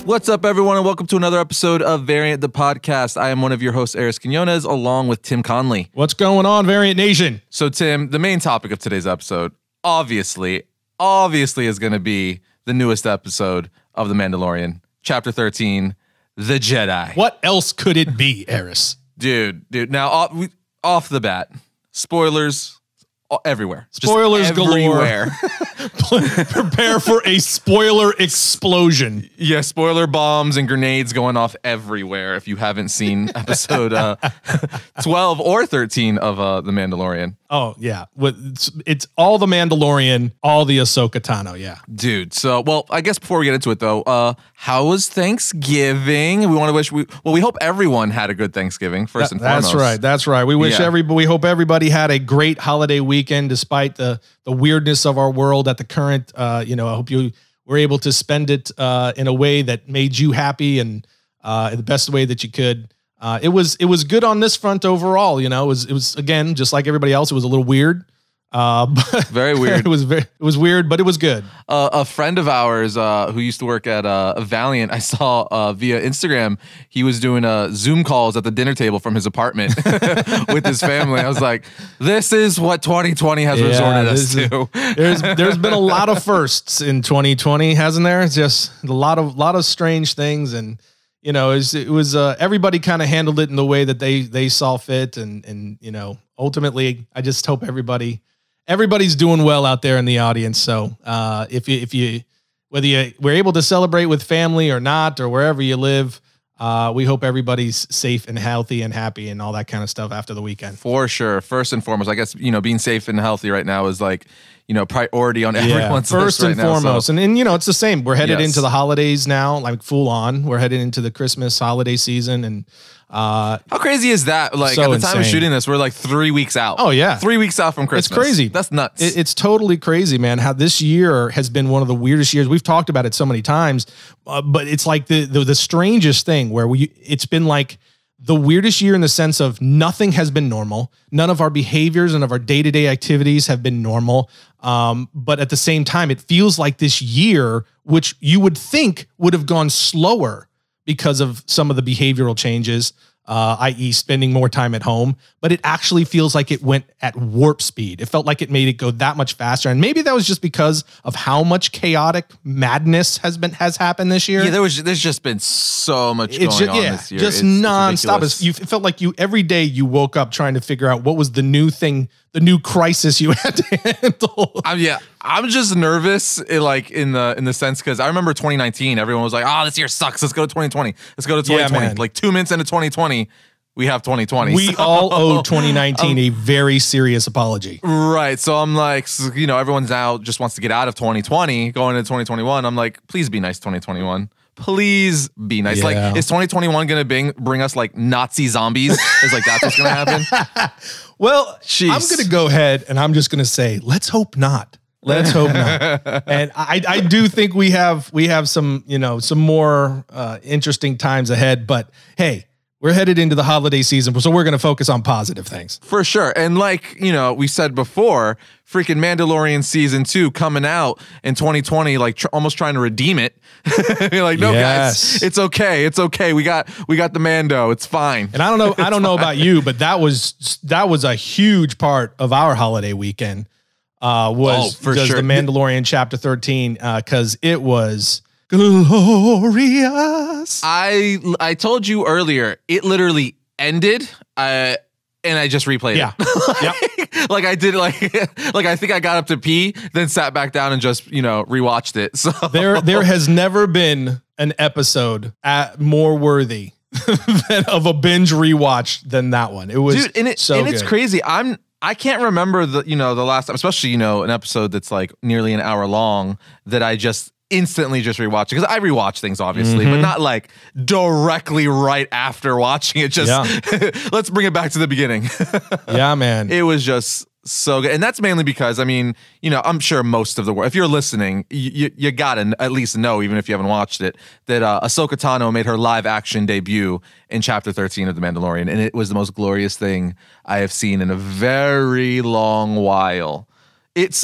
What's up, everyone, and welcome to another episode of Variant the Podcast. I am one of your hosts, Arris Quinones, along with Tim Connolly. What's going on, Variant Nation? So, Tim, the main topic of today's episode, obviously is going to be the newest episode of The Mandalorian, Chapter 13, The Jedi. What else could it be, Arris? Dude, now, off the bat, spoilers everywhere. Spoilers just everywhere. Galore. Prepare for a spoiler explosion. Yeah, spoiler bombs and grenades going off everywhere if you haven't seen episode 12 or 13 of The Mandalorian. Oh, yeah. It's all The Mandalorian, all the Ahsoka Tano, yeah. Dude, so, well, I guess before we get into it, though, how was Thanksgiving? We want to wish, we hope everyone had a good Thanksgiving, first and foremost. That's right. We wish we hope everybody had a great holiday weekend, despite the weirdness of our world at the current, I hope you were able to spend it in a way that made you happy and the best way that you could. It was good on this front overall. It was again, just like everybody else, it was a little weird. But very weird. It was weird, but it was good. A friend of ours who used to work at Valiant, I saw via Instagram, he was doing Zoom calls at the dinner table from his apartment with his family. I was like, this is what 2020 has resorted us to. There's been a lot of firsts in 2020, hasn't there? It's just a lot of strange things, and it was everybody kind of handled it in the way that they saw fit, and ultimately, I just hope everybody's doing well out there in the audience. So if you whether you were able to celebrate with family or not, or wherever you live, we hope everybody's safe and healthy and happy and all that kind of stuff after the weekend. For sure. First and foremost, I guess, being safe and healthy right now is like, priority on everyone's first list and right now, foremost. so. And it's the same. We're headed into the holidays now, like full on. We're headed into the Christmas holiday season, and how crazy is that? Like, so at the time of insane. shooting this, we're like 3 weeks out. Oh, yeah. 3 weeks out from Christmas. It's crazy. That's nuts. It's totally crazy, man, how this year has been one of the weirdest years. We've talked about it so many times, but it's like the strangest thing where it's been like the weirdest year in the sense of nothing has been normal. None of our behaviors and of our day-to-day activities have been normal. But at the same time, it feels like this year, which you would think would have gone slower because of some of the behavioral changes, i.e. spending more time at home, but it actually feels like it went at warp speed. It felt like it made it go that much faster. And maybe that was just because of how much chaotic madness has happened this year. Yeah, there's just been so much going on this year. Just nonstop. It felt like every day you woke up trying to figure out what was the new thing, the new crisis you had to handle. I'm just nervous, in the sense, because I remember 2019, everyone was like, "Oh, this year sucks. Let's go to 2020. Let's go to 2020." Yeah, like 2 minutes into 2020, we have 2020. We all owe 2019 a very serious apology. Right. So I'm like, everyone's now just wants to get out of 2020, going into 2021. I'm like, please be nice, 2021. Please be nice. Yeah. Like, is 2021 going to bring us like Nazi zombies? Is like that's what's going to happen? Well, Jeez. I'm going to go ahead and I'm just going to say, let's hope not. Let's hope not. And I do think we have some, some more interesting times ahead. But hey, we're headed into the holiday season, so we're going to focus on positive things. For sure. And like, we said before, freaking Mandalorian season 2 coming out in 2020, like almost trying to redeem it. You're like, no, guys, it's okay. It's okay. We got the Mando. It's fine. And I don't know about you, but that was a huge part of our holiday weekend. Was for the sure. Mandalorian Chapter 13, because it was glorious. I told you earlier, it literally ended, and I just replayed it. Yep. Like I did, like I think I got up to pee, then sat back down and just rewatched it. So there has never been an episode more worthy of a binge rewatch than that one. It was, dude, it's crazy. I can't remember the last time, especially an episode that's like nearly an hour long, that I just instantly just rewatch it, because I rewatch things obviously, but not like directly right after watching it. Just let's bring it back to the beginning. Yeah, man. It was just so good. And that's mainly because, I'm sure most of the world, if you're listening, you gotta at least know, even if you haven't watched it, that Ahsoka Tano made her live action debut in Chapter 13 of The Mandalorian. And it was the most glorious thing I have seen in a very long while. It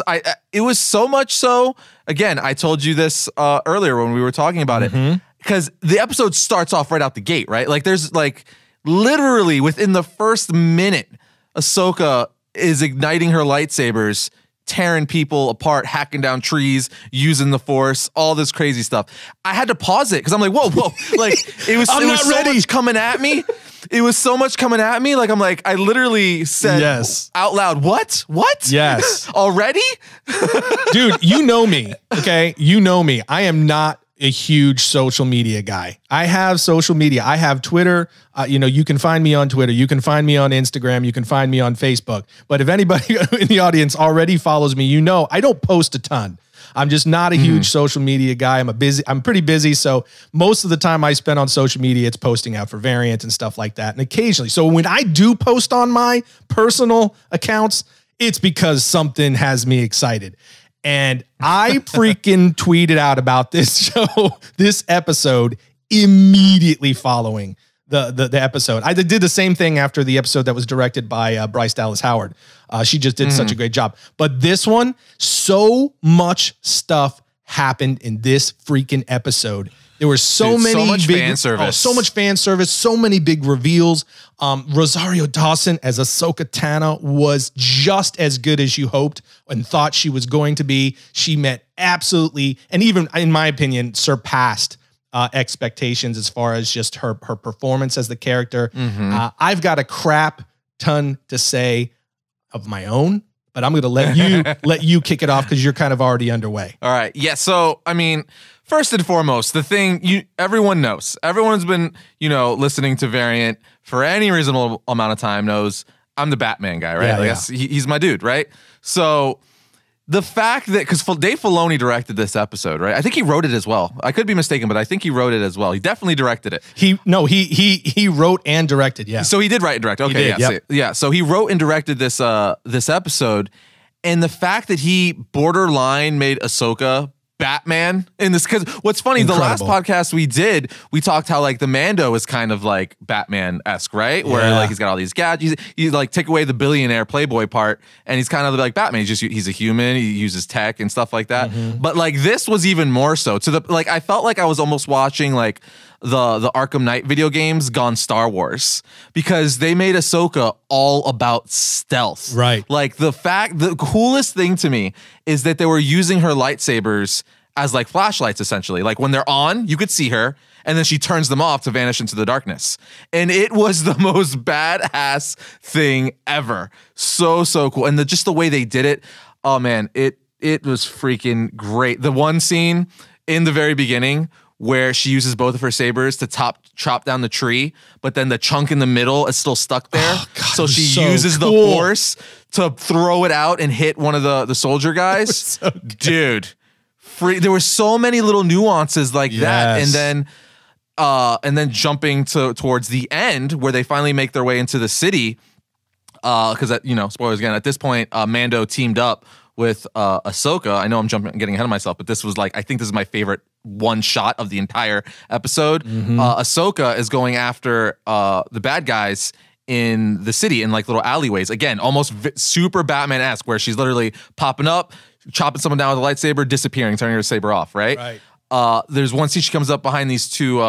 was so much so, again, I told you this earlier when we were talking about it, because the episode starts off right out the gate, right? Like there's like literally within the first minute, Ahsoka is igniting her lightsabers, tearing people apart, hacking down trees, using the Force, all this crazy stuff. I had to pause it because I'm like, whoa. Like it was, so much coming at me. It was so much coming at me. Like, I'm like, I literally said out loud, what? Yes. Already? Dude, you know me. Okay. You know me. I am not a huge social media guy. I have social media. I have Twitter. You can find me on Twitter. You can find me on Instagram. You can find me on Facebook. But if anybody in the audience already follows me, you know I don't post a ton. I'm just not a huge social media guy. I'm pretty busy. So most of the time I spend on social media, it's posting out for Variant and stuff like that. And occasionally, so when I do post on my personal accounts, it's because something has me excited. And I freaking tweeted out about this show, this episode, immediately following the episode. I did the same thing after the episode that was directed by Bryce Dallas Howard. She just did such a great job. But this one, so much stuff happened in this freaking episode. There were so much fan service, so many big reveals. Rosario Dawson as Ahsoka Tano was just as good as you hoped and thought she was going to be. She met absolutely, and even in my opinion, surpassed expectations as far as just her performance as the character. I've got a crap ton to say of my own, but I'm going to let you kick it off because you're kind of already underway. All right. Yeah. So, I mean, first and foremost, the thing everyone knows, everyone's been, listening to Variant for any reasonable amount of time knows I'm the Batman guy, right? Yeah, He's my dude, right? So the fact that, because Dave Filoni directed this episode, right? I think he wrote it as well. I could be mistaken, but I think he wrote it as well. He definitely directed it. He wrote and directed. Yeah. So he did write and direct. Okay. So he wrote and directed this episode, and the fact that he borderline made Ahsoka Batman in this, because what's funny, Incredible. The last podcast we talked how like the Mando is kind of like Batman-esque, right? Where like he's got all these gadgets. You like take away the billionaire playboy part, and he's kind of like Batman. He's a human. He uses tech and stuff like that. But like this was even more so to the like I felt like I was almost watching like the Arkham Knight video games gone Star Wars, because they made Ahsoka all about stealth. Right. Like the coolest thing to me is that they were using her lightsabers as like flashlights, essentially. Like when they're on, you could see her, and then she turns them off to vanish into the darkness. And it was the most badass thing ever. So cool. And just the way they did it, oh man, it was freaking great. The one scene in the very beginning where she uses both of her sabers to chop down the tree, but then the chunk in the middle is still stuck there. Oh, God, so she so uses cool. the Force to throw it out and hit one of the soldier guys. So dude, there were so many little nuances like that. And then jumping towards the end where they finally make their way into the city. Because spoilers again, at this point, Mando teamed up with Ahsoka. I know I'm getting ahead of myself, but this was like, I think this is my favorite one shot of the entire episode. Ahsoka is going after the bad guys in the city in like little alleyways. Again, almost super Batman-esque, where she's literally popping up, chopping someone down with a lightsaber, disappearing, turning her saber off, right? There's one scene she comes up behind these two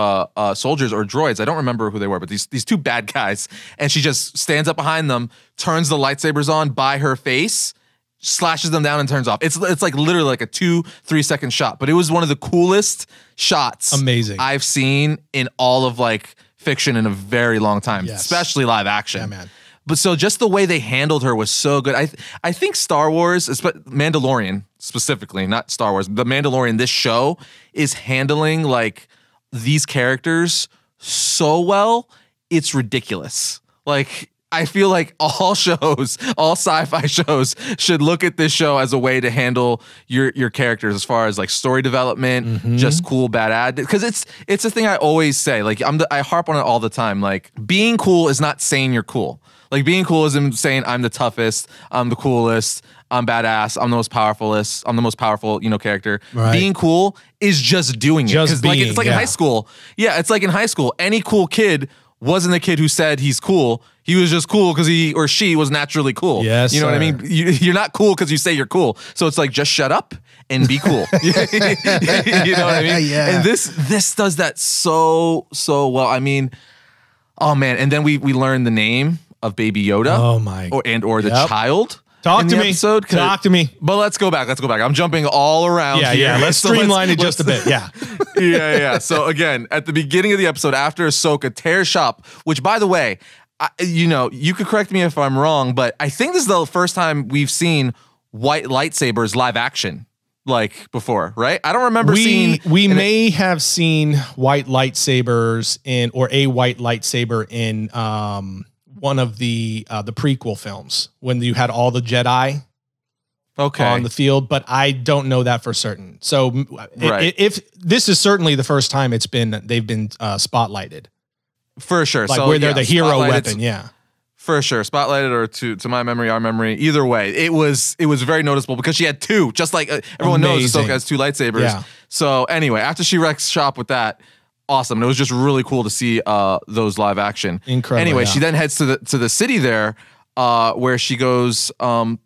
soldiers or droids. I don't remember who they were, but these two bad guys, and she just stands up behind them, turns the lightsabers on by her face, slashes them down and turns off. It's like literally like a 2-3 second shot, but it was one of the coolest shots I've seen in all of like fiction in a very long time, especially live action. Yeah, man. But so just the way they handled her was so good. I think Star Wars, Mandalorian specifically, not Star Wars, the Mandalorian, this show is handling like these characters so well, it's ridiculous. Like I feel like all sci-fi shows should look at this show as a way to handle your characters as far as like story development, just cool, bad ad. Because it's a thing I always say. Like I harp on it all the time. Like being cool is not saying you're cool. Like being cool isn't saying I'm the toughest, I'm the coolest, I'm badass, I'm the most powerful, character. Right. Being cool is just doing it. Because like it's like in high school. Yeah, it's like in high school. Any cool kid wasn't the kid who said he's cool. He was just cool because he or she was naturally cool. Yes, you know what I mean? You're not cool because you say you're cool. So it's like, just shut up and be cool. You know what I mean? Yeah. And this does that so well. I mean, oh man. And then we learn the name of Baby Yoda. Oh my. Or the child. Talk to me. Episode. Talk to me. But let's go back. I'm jumping all around. Yeah. Let's streamline it just a bit. Yeah. Yeah. So again, at the beginning of the episode, after Ahsoka tears shop, which by the way, you could correct me if I'm wrong, but I think this is the first time we've seen white lightsabers live action like before, right? I don't remember seeing. We may have seen white lightsabers or a white lightsaber in one of the prequel films when you had all the Jedi on the field, but I don't know that for certain. So if this is certainly the first time they've been spotlighted. For sure. Like where they're the hero weapon, For sure. Spotlighted or to my memory, our memory, either way. It was very noticeable because she had two, just like everyone knows Ahsoka has two lightsabers. Yeah. So anyway, after she wrecks shop with that, awesome. And it was just really cool to see those live action. Incredible. Anyway, she then heads to the city there, where she goes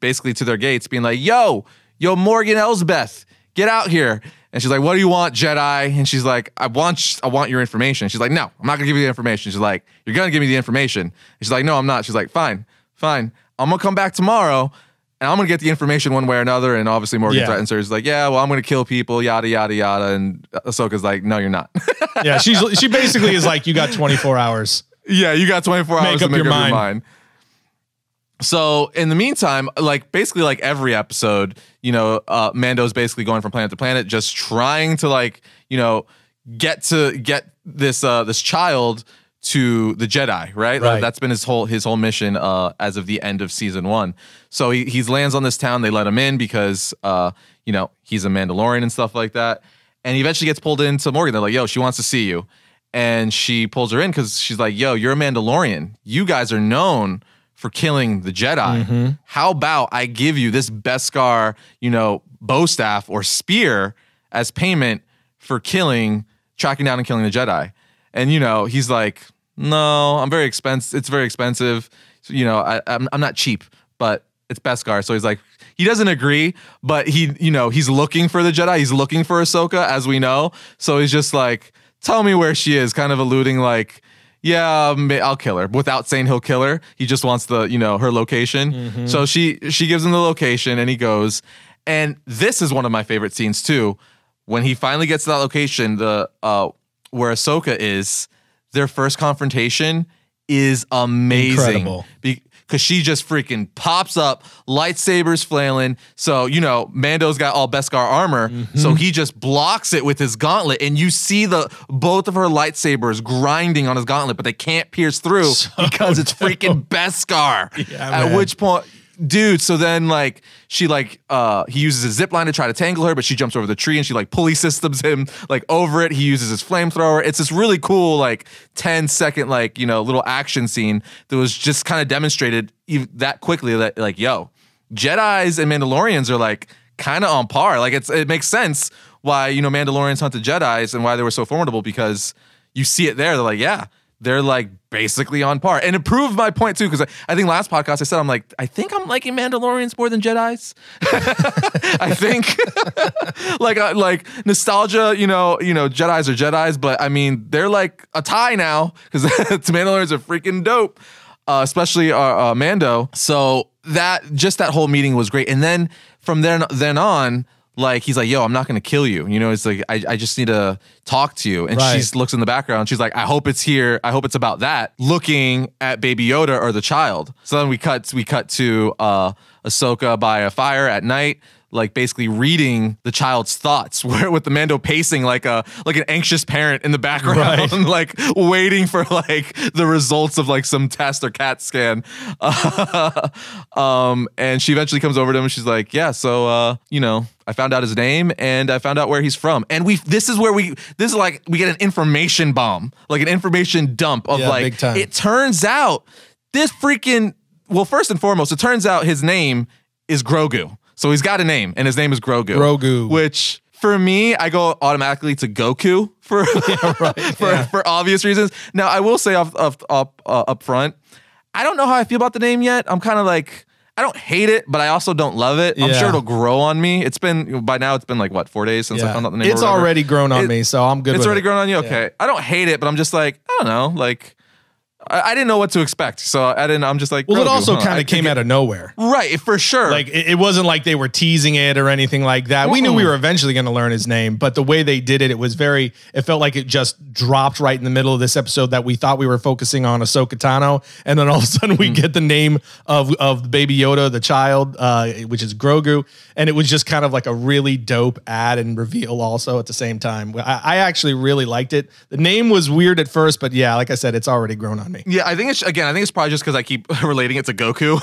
basically to their gates, being like, yo, Morgan Elsbeth, get out here. And she's like, what do you want, Jedi? And she's like, I want your information. She's like, no, I'm not gonna give you the information. She's like, you're gonna give me the information. And she's like, no, I'm not. She's like, fine. I'm gonna come back tomorrow and I'm gonna get the information one way or another. And obviously Morgan threatens her. She's like, yeah, well, I'm gonna kill people, yada, yada, yada. And Ahsoka's like, no, you're not. Yeah, she basically is like, you got 24 hours. Yeah, you got 24 hours to make up your mind. So in the meantime, basically every episode, Mando's basically going from planet to planet, just trying to get this child to the Jedi, right? That's been his whole mission as of the end of season 1. So he lands on this town. They let him in because he's a Mandalorian and stuff like that. And he eventually gets pulled into Morgan. They're like, yo, she wants to see you. And she pulls her in because she's like, yo, you're a Mandalorian. You guys are known for killing the Jedi. Mm-hmm. How about I give you this Beskar, bow staff or spear as payment for tracking down and killing the Jedi? And, he's like, no, I'm very expensive. It's very expensive. So, I'm not cheap, but it's Beskar. So he's like, he doesn't agree, but he's looking for the Jedi. He's looking for Ahsoka, as we know. So he's just like, tell me where she is, kind of alluding like, yeah, I'll kill her, without saying he'll kill her. He just wants the, her location. Mm-hmm. So she gives him the location and he goes. And this is one of my favorite scenes too. When he finally gets to that location, where Ahsoka is, their first confrontation is amazing. Incredible. Because she just freaking pops up, lightsabers flailing. So, Mando's got all Beskar armor, so he just blocks it with his gauntlet, and you see both of her lightsabers grinding on his gauntlet, but they can't pierce through because it's freaking Beskar. Yeah, at which point, dude, so then he uses his zip line to try to tangle her, but she jumps over the tree and she pulley systems him over it. He uses his flamethrower. It's this really cool 10-second little action scene that was just kind of demonstrated that quickly that Jedis and Mandalorians are kind of on par. It makes sense why Mandalorians hunted Jedis and why they were so formidable, because you see it there. They're like, yeah, they're basically on par. And it proved my point too, because I think last podcast I said, I think I'm liking Mandalorians more than Jedis. I think nostalgia, Jedis are Jedis, but I mean, they're a tie now, because Mandalorians are freaking dope, especially Mando. So that whole meeting was great. And then from then on, he's like, yo, I'm not going to kill you. It's like, I just need to talk to you. And she looks in the background. She's like, I hope it's here. I hope it's about that. Looking at Baby Yoda or the child. So then we cut to Ahsoka by a fire at night, basically reading the child's thoughts, with the Mando pacing like an anxious parent in the background, waiting for the results of some test or CAT scan. And she eventually comes over to him and she's like, yeah, so I found out his name and I found out where he's from. And this is we get an information bomb, an information dump of big time. It turns out first and foremost, it turns out his name is Grogu. So he's got a name, and his name is Grogu. Grogu. Which For me, I go automatically to Goku for obvious reasons. Now, I will say up front, I don't know how I feel about the name yet. I'm kind of like, I don't hate it, but I also don't love it. I'm sure it'll grow on me. It's been, by now, it's been like, what, 4 days since I found out the name? It's already grown on me, so I'm good with it. It's already grown on you? Okay. I don't hate it, but I'm just like, I don't know, like, I didn't know what to expect, so I'm just like, well, it also kind of came out of nowhere, right? For sure. Like it wasn't like they were teasing it or anything like that. We knew we were eventually going to learn his name, but the way they did it, it felt like it just dropped right in the middle of this episode that we thought we were focusing on Ahsoka Tano, and then all of a sudden we get the name of Baby Yoda, the child, which is Grogu, and it was just kind of like a really dope ad and reveal also at the same time. I actually really liked it. The name was weird at first, but yeah, like I said, it's already grown on me. Yeah, I think it's probably just because I keep relating it to Goku.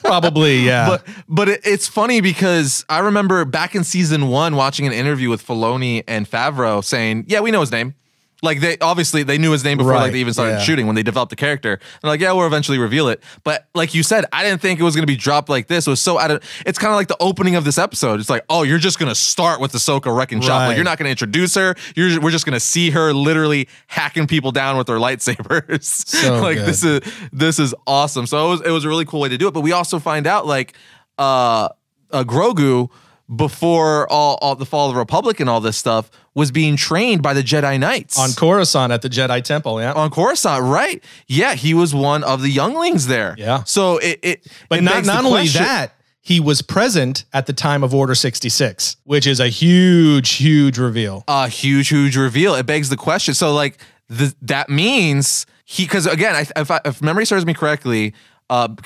Probably, yeah. But it's funny because I remember back in season 1 watching an interview with Filoni and Favreau saying, yeah, we know his name. Like they knew his name before like they even started shooting when they developed the character. They're like, yeah, we'll eventually reveal it. But like you said, I didn't think it was going to be dropped like this. It was so it's kind of like the opening of this episode. It's like, oh, you're just going to start with Ahsoka wrecking shop. Like you're not going to introduce her. We're just going to see her literally hacking people down with her lightsabers. So like good. This is awesome. So it was a really cool way to do it. But we also find out like Grogu, before all the fall of the Republic and all this stuff, was being trained by the Jedi Knights. On Coruscant at the Jedi Temple, yeah. On Coruscant, right. Yeah, he was one of the younglings there. Yeah. So But not only that, he was present at the time of Order 66, which is a huge reveal. A huge reveal. It begs the question. So like, that means because again, if memory serves me correctly,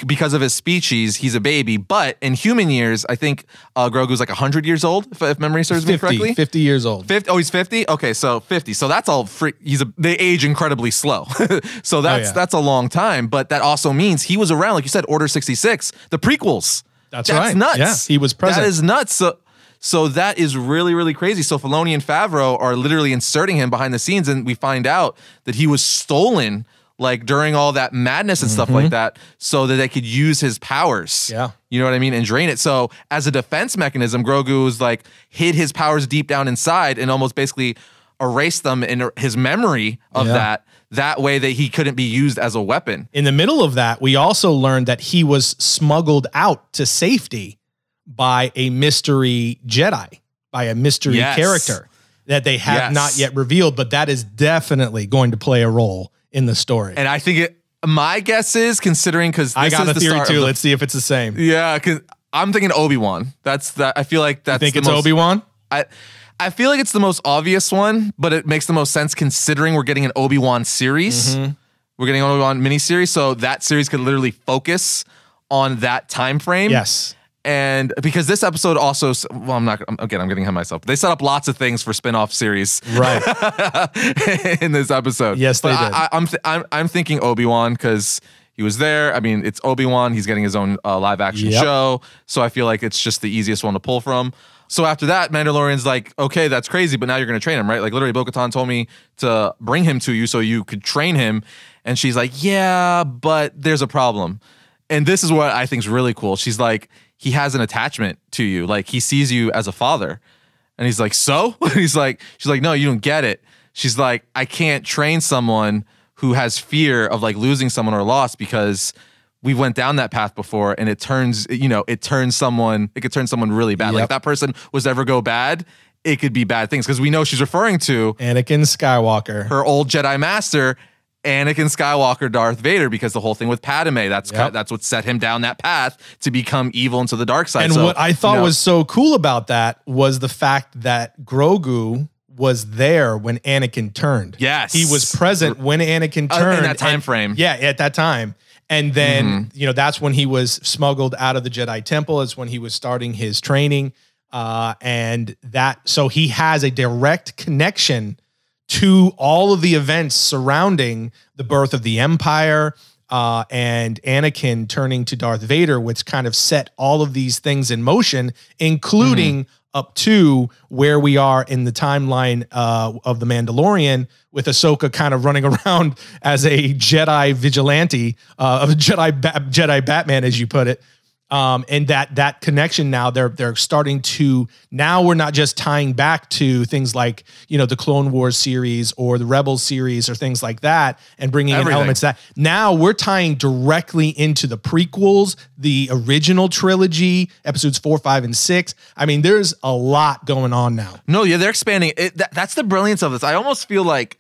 because of his species, he's a baby. But in human years, I think Grogu's like 100 years old, if memory serves me correctly. 50 years old. 50, oh, he's 50? Okay, so 50. So that's all free. They age incredibly slow. So that's a long time. But that also means he was around, like you said, Order 66, the prequels. That's right. Nuts. Yeah, he was present. That is nuts. So that is really crazy. So Filoni and Favreau are literally inserting him behind the scenes, and we find out that he was stolen like during all that madness and stuff like that, so that they could use his powers. Yeah. You know what I mean? And drain it. So as a defense mechanism, Grogu was like hid his powers deep down inside and almost basically erased them in his memory of that way that he couldn't be used as a weapon. In the middle of that, we also learned that he was smuggled out to safety by a mystery Jedi, by a mystery character that they have not yet revealed, but that is definitely going to play a role in the story. And I think my guess is, considering, because I got a theory too. Let's see if it's the same. Yeah, because I'm thinking Obi-Wan. I feel like that's. You think it's Obi-Wan? I feel like it's the most obvious one, but it makes the most sense considering we're getting an Obi-Wan series. We're getting an Obi-Wan miniseries, so that series could literally focus on that time frame. Yes. And because this episode also, well, I'm getting ahead of myself. They set up lots of things for spin-off series, right? in this episode. Yes, they did. I'm thinking Obi-Wan because he was there. I mean, it's Obi-Wan. He's getting his own live-action show, so I feel like it's just the easiest one to pull from. So after that, Mandalorian's like, okay, that's crazy, but now you're going to train him, right? Like literally, Bo-Katan told me to bring him to you so you could train him, and she's like, yeah, but there's a problem. And this is what I think is really cool. She's like, he has an attachment to you. Like he sees you as a father. And he's like, so? She's like, no, you don't get it. She's like, I can't train someone who has fear of like losing someone or loss, because we went down that path before, and it could turn someone really bad. Like if that person was to ever go bad, it could be bad things. Because we know she's referring to Anakin Skywalker, her old Jedi master, Anakin Skywalker, Darth Vader, because the whole thing with Padme, that's what set him down that path to become evil into the dark side. And what I thought was so cool about that was the fact that Grogu was there when Anakin turned. Yes. He was present when Anakin turned. In that time frame. Yeah, at that time. And then, that's when he was smuggled out of the Jedi Temple. It's when he was starting his training. So he has a direct connection to all of the events surrounding the birth of the Empire and Anakin turning to Darth Vader, which kind of set all of these things in motion, including up to where we are in the timeline of The Mandalorian, with Ahsoka kind of running around as a Jedi vigilante, of Jedi Batman, as you put it. And that connection now they're starting to, now we're not just tying back to things like, the Clone Wars series or the Rebels series or things like that and bringing in elements that now we're tying directly into the prequels, the original trilogy, episodes 4, 5, and 6. I mean, there's a lot going on now. No, yeah, they're expanding it. That's the brilliance of this. I almost feel like,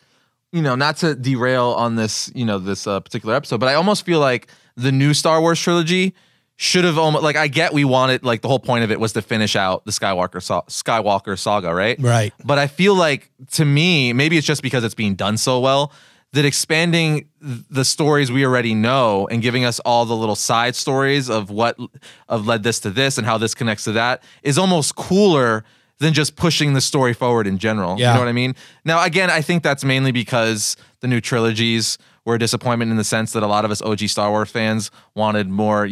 not to derail on this, this particular episode, but I almost feel like the new Star Wars trilogy should have almost, like, I get we wanted, like, the whole point of it was to finish out the Skywalker saga, right? Right. But I feel like, to me, maybe it's just because it's being done so well, that expanding the stories we already know and giving us all the little side stories of what led this to this and how this connects to that is almost cooler than just pushing the story forward in general. Yeah. You know what I mean? Now, again, I think that's mainly because the new trilogies were a disappointment in the sense that a lot of us OG Star Wars fans wanted more,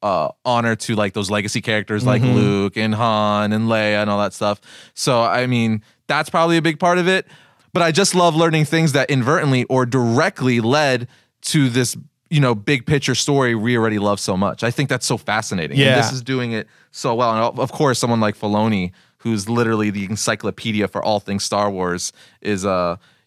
honor to, like, those legacy characters like Luke and Han and Leia and all that stuff. So, I mean, that's probably a big part of it. But I just love learning things that inadvertently or directly led to this, big picture story we already love so much. I think that's so fascinating. Yeah. And this is doing it so well. And of course, someone like Filoni, who's literally the encyclopedia for all things Star Wars, is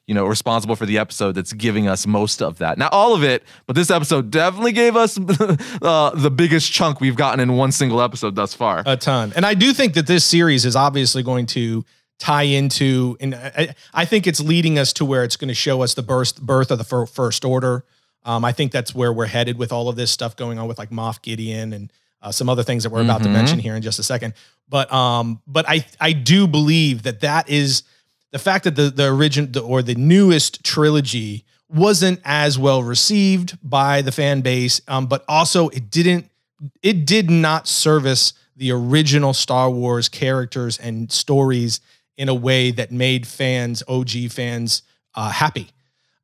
responsible for the episode that's giving us most of that. Not all of it, but this episode definitely gave us the biggest chunk we've gotten in one single episode thus far. A ton. And I do think that this series is obviously going to tie into, and I think it's leading us to where it's going to show us the birth of the First Order. I think that's where we're headed with all of this stuff going on with, like, Moff Gideon and some other things that we're about to mention here in just a second. But I do believe that is the fact that the original or the newest trilogy wasn't as well received by the fan base, but also it did not service the original Star Wars characters and stories in a way that made OG fans, happy.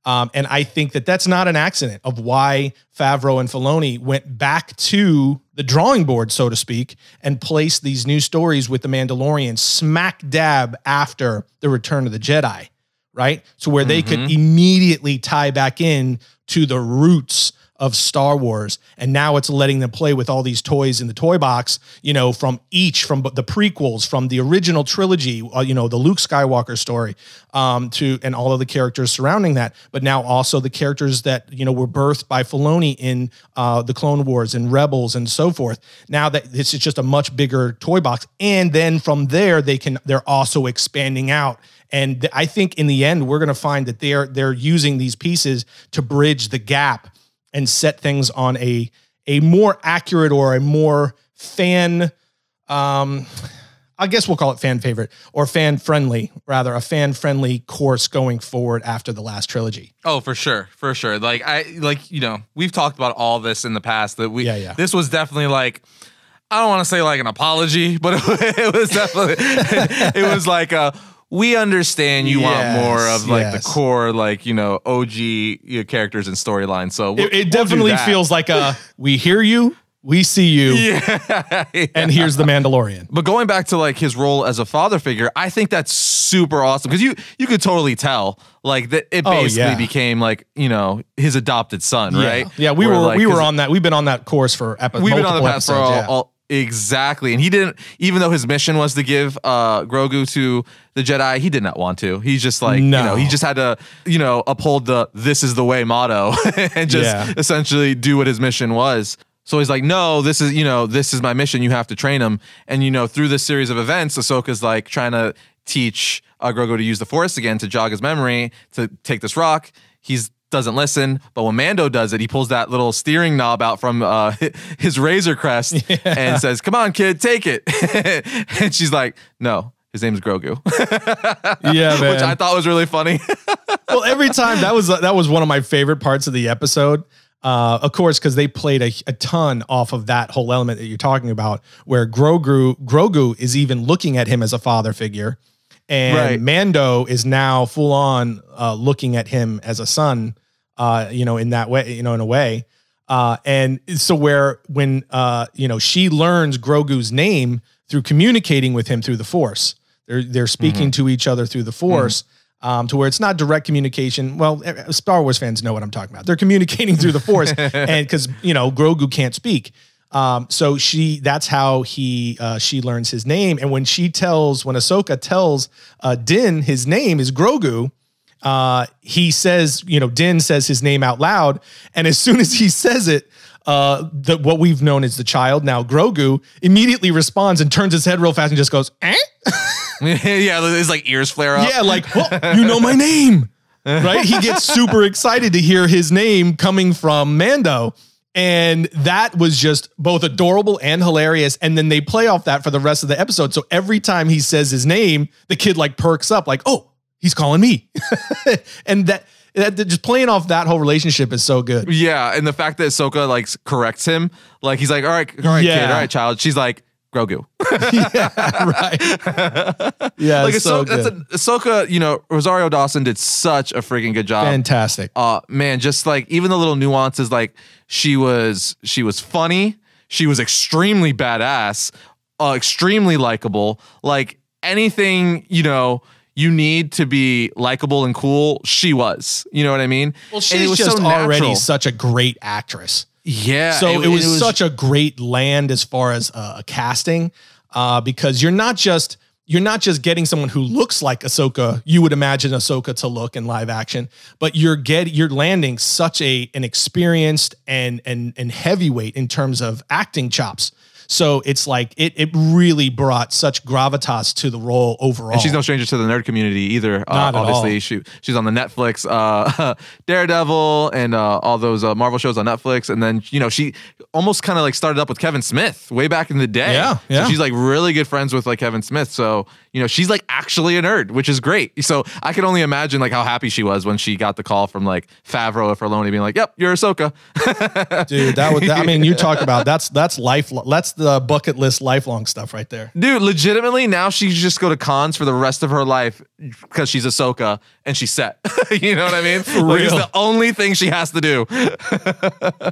And I think that's not an accident of why Favreau and Filoni went back to the drawing board, so to speak, and placed these new stories with The Mandalorian smack dab after the Return of the Jedi, right? So where they could immediately tie back in to the roots of Star Wars. And now it's letting them play with all these toys in the toy box, from the prequels, from the original trilogy, the Luke Skywalker story, and all of the characters surrounding that. But now also the characters that, were birthed by Filoni in the Clone Wars and Rebels and so forth. Now that it's just a much bigger toy box. And then from there, they're also expanding out. And I think in the end, we're going to find that they're using these pieces to bridge the gap and set things on a more accurate or a more fan, I guess we'll call it fan favorite or fan friendly, rather a fan friendly course going forward after the last trilogy. Oh, for sure. For sure. We've talked about all this in the past that this was definitely like, I don't want to say like an apology, but it was definitely, it was like we understand you want more of like the core, like, OG characters and storylines. So it definitely feels like we hear you, we see you, and here's the Mandalorian. But going back to like his role as a father figure, I think that's super awesome because you could totally tell like that it basically became like, his adopted son, right? Yeah, we were on that. We've been on that course for episodes. We've been on the path for all exactly. And he didn't, even though his mission was to give Grogu to the Jedi, he did not want to. He's just like, he just had to, uphold the "this is the way" motto and just essentially do what his mission was. So he's like, no, this is my mission. You have to train him. And, through this series of events, Ahsoka's like trying to teach Grogu to use the Force again to jog his memory, to take this rock. He's doesn't listen, but when Mando does it, he pulls that little steering knob out from his Razor Crest and says, "Come on, kid, take it." And she's like, "No, his name's Grogu." Yeah, man. Which I thought was really funny. Well, every time that was one of my favorite parts of the episode. Of course, because they played a ton off of that whole element that you're talking about, where Grogu is even looking at him as a father figure. And Mando is now full on looking at him as a son, in that way, in a way. And so when she learns Grogu's name through communicating with him through the Force, they're speaking to each other through the Force, to where it's not direct communication. Well, Star Wars fans know what I'm talking about. They're communicating through the Force, and because Grogu can't speak. So that's how she learns his name. And when Ahsoka tells Din his name is Grogu, he says, Din says his name out loud. And as soon as he says it, what we've known as the child, now Grogu, immediately responds and turns his head real fast and just goes, eh? Yeah, his like ears flare up. Yeah, like, oh, you know my name. Right? He gets super excited to hear his name coming from Mando. And that was just both adorable and hilarious. And then they play off that for the rest of the episode. So every time he says his name, the kid like perks up like, oh, he's calling me. And that just playing off that whole relationship is so good. Yeah. And the fact that Ahsoka like corrects him, like he's like, all right, kid, all right, child. She's like, Grogu. Yeah, right. Yeah, like so Ahsoka, Rosario Dawson did such a freaking good job. Fantastic. Man, just like even the little nuances, like she was funny, she was extremely badass, extremely likable. Like anything, you need to be likable and cool, she was. You know what I mean? Well, she's just already such a great actress. Yeah. So it was such a great land as far as casting, because you're not just getting someone who looks like Ahsoka. You would imagine Ahsoka to look in live action, but you're landing such an experienced and heavyweight in terms of acting chops. So it's like it really brought such gravitas to the role overall. And she's no stranger to the nerd community either. Not obviously, at all. She's on the Netflix Daredevil and all those Marvel shows on Netflix. And then she almost kind of like started up with Kevin Smith way back in the day. Yeah. So she's like really good friends with like Kevin Smith. So she's like actually a nerd, which is great. So I can only imagine like how happy she was when she got the call from like Favreau or Filoni being like, "Yep, you're Ahsoka." Dude, you talk about that's life. That's the bucket list lifelong stuff right there. Dude, legitimately, now she just go to cons for the rest of her life because she's Ahsoka and she's set. You know what I mean? For like, real. it's the only thing she has to do.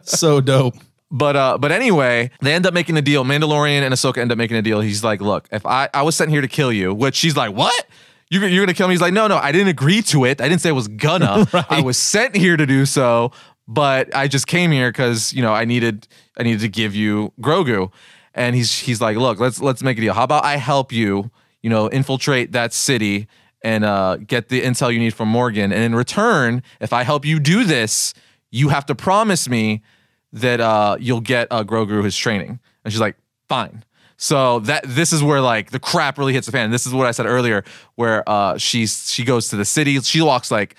So dope. But anyway, they end up making a deal. Mandalorian and Ahsoka end up making a deal. He's like, look, if I was sent here to kill you, which she's like, what? You're going to kill me? He's like, no, I didn't agree to it. I didn't say I was gonna. Right. I was sent here to do so, but I just came here because, I needed to give you Grogu. And he's like, look, let's make a deal. How about I help you, infiltrate that city and get the intel you need from Morgan. And in return, if I help you do this, you have to promise me that you'll get Grogu his training. And she's like, fine. So this is where like the crap really hits the fan. This is what I said earlier, where she goes to the city. She walks like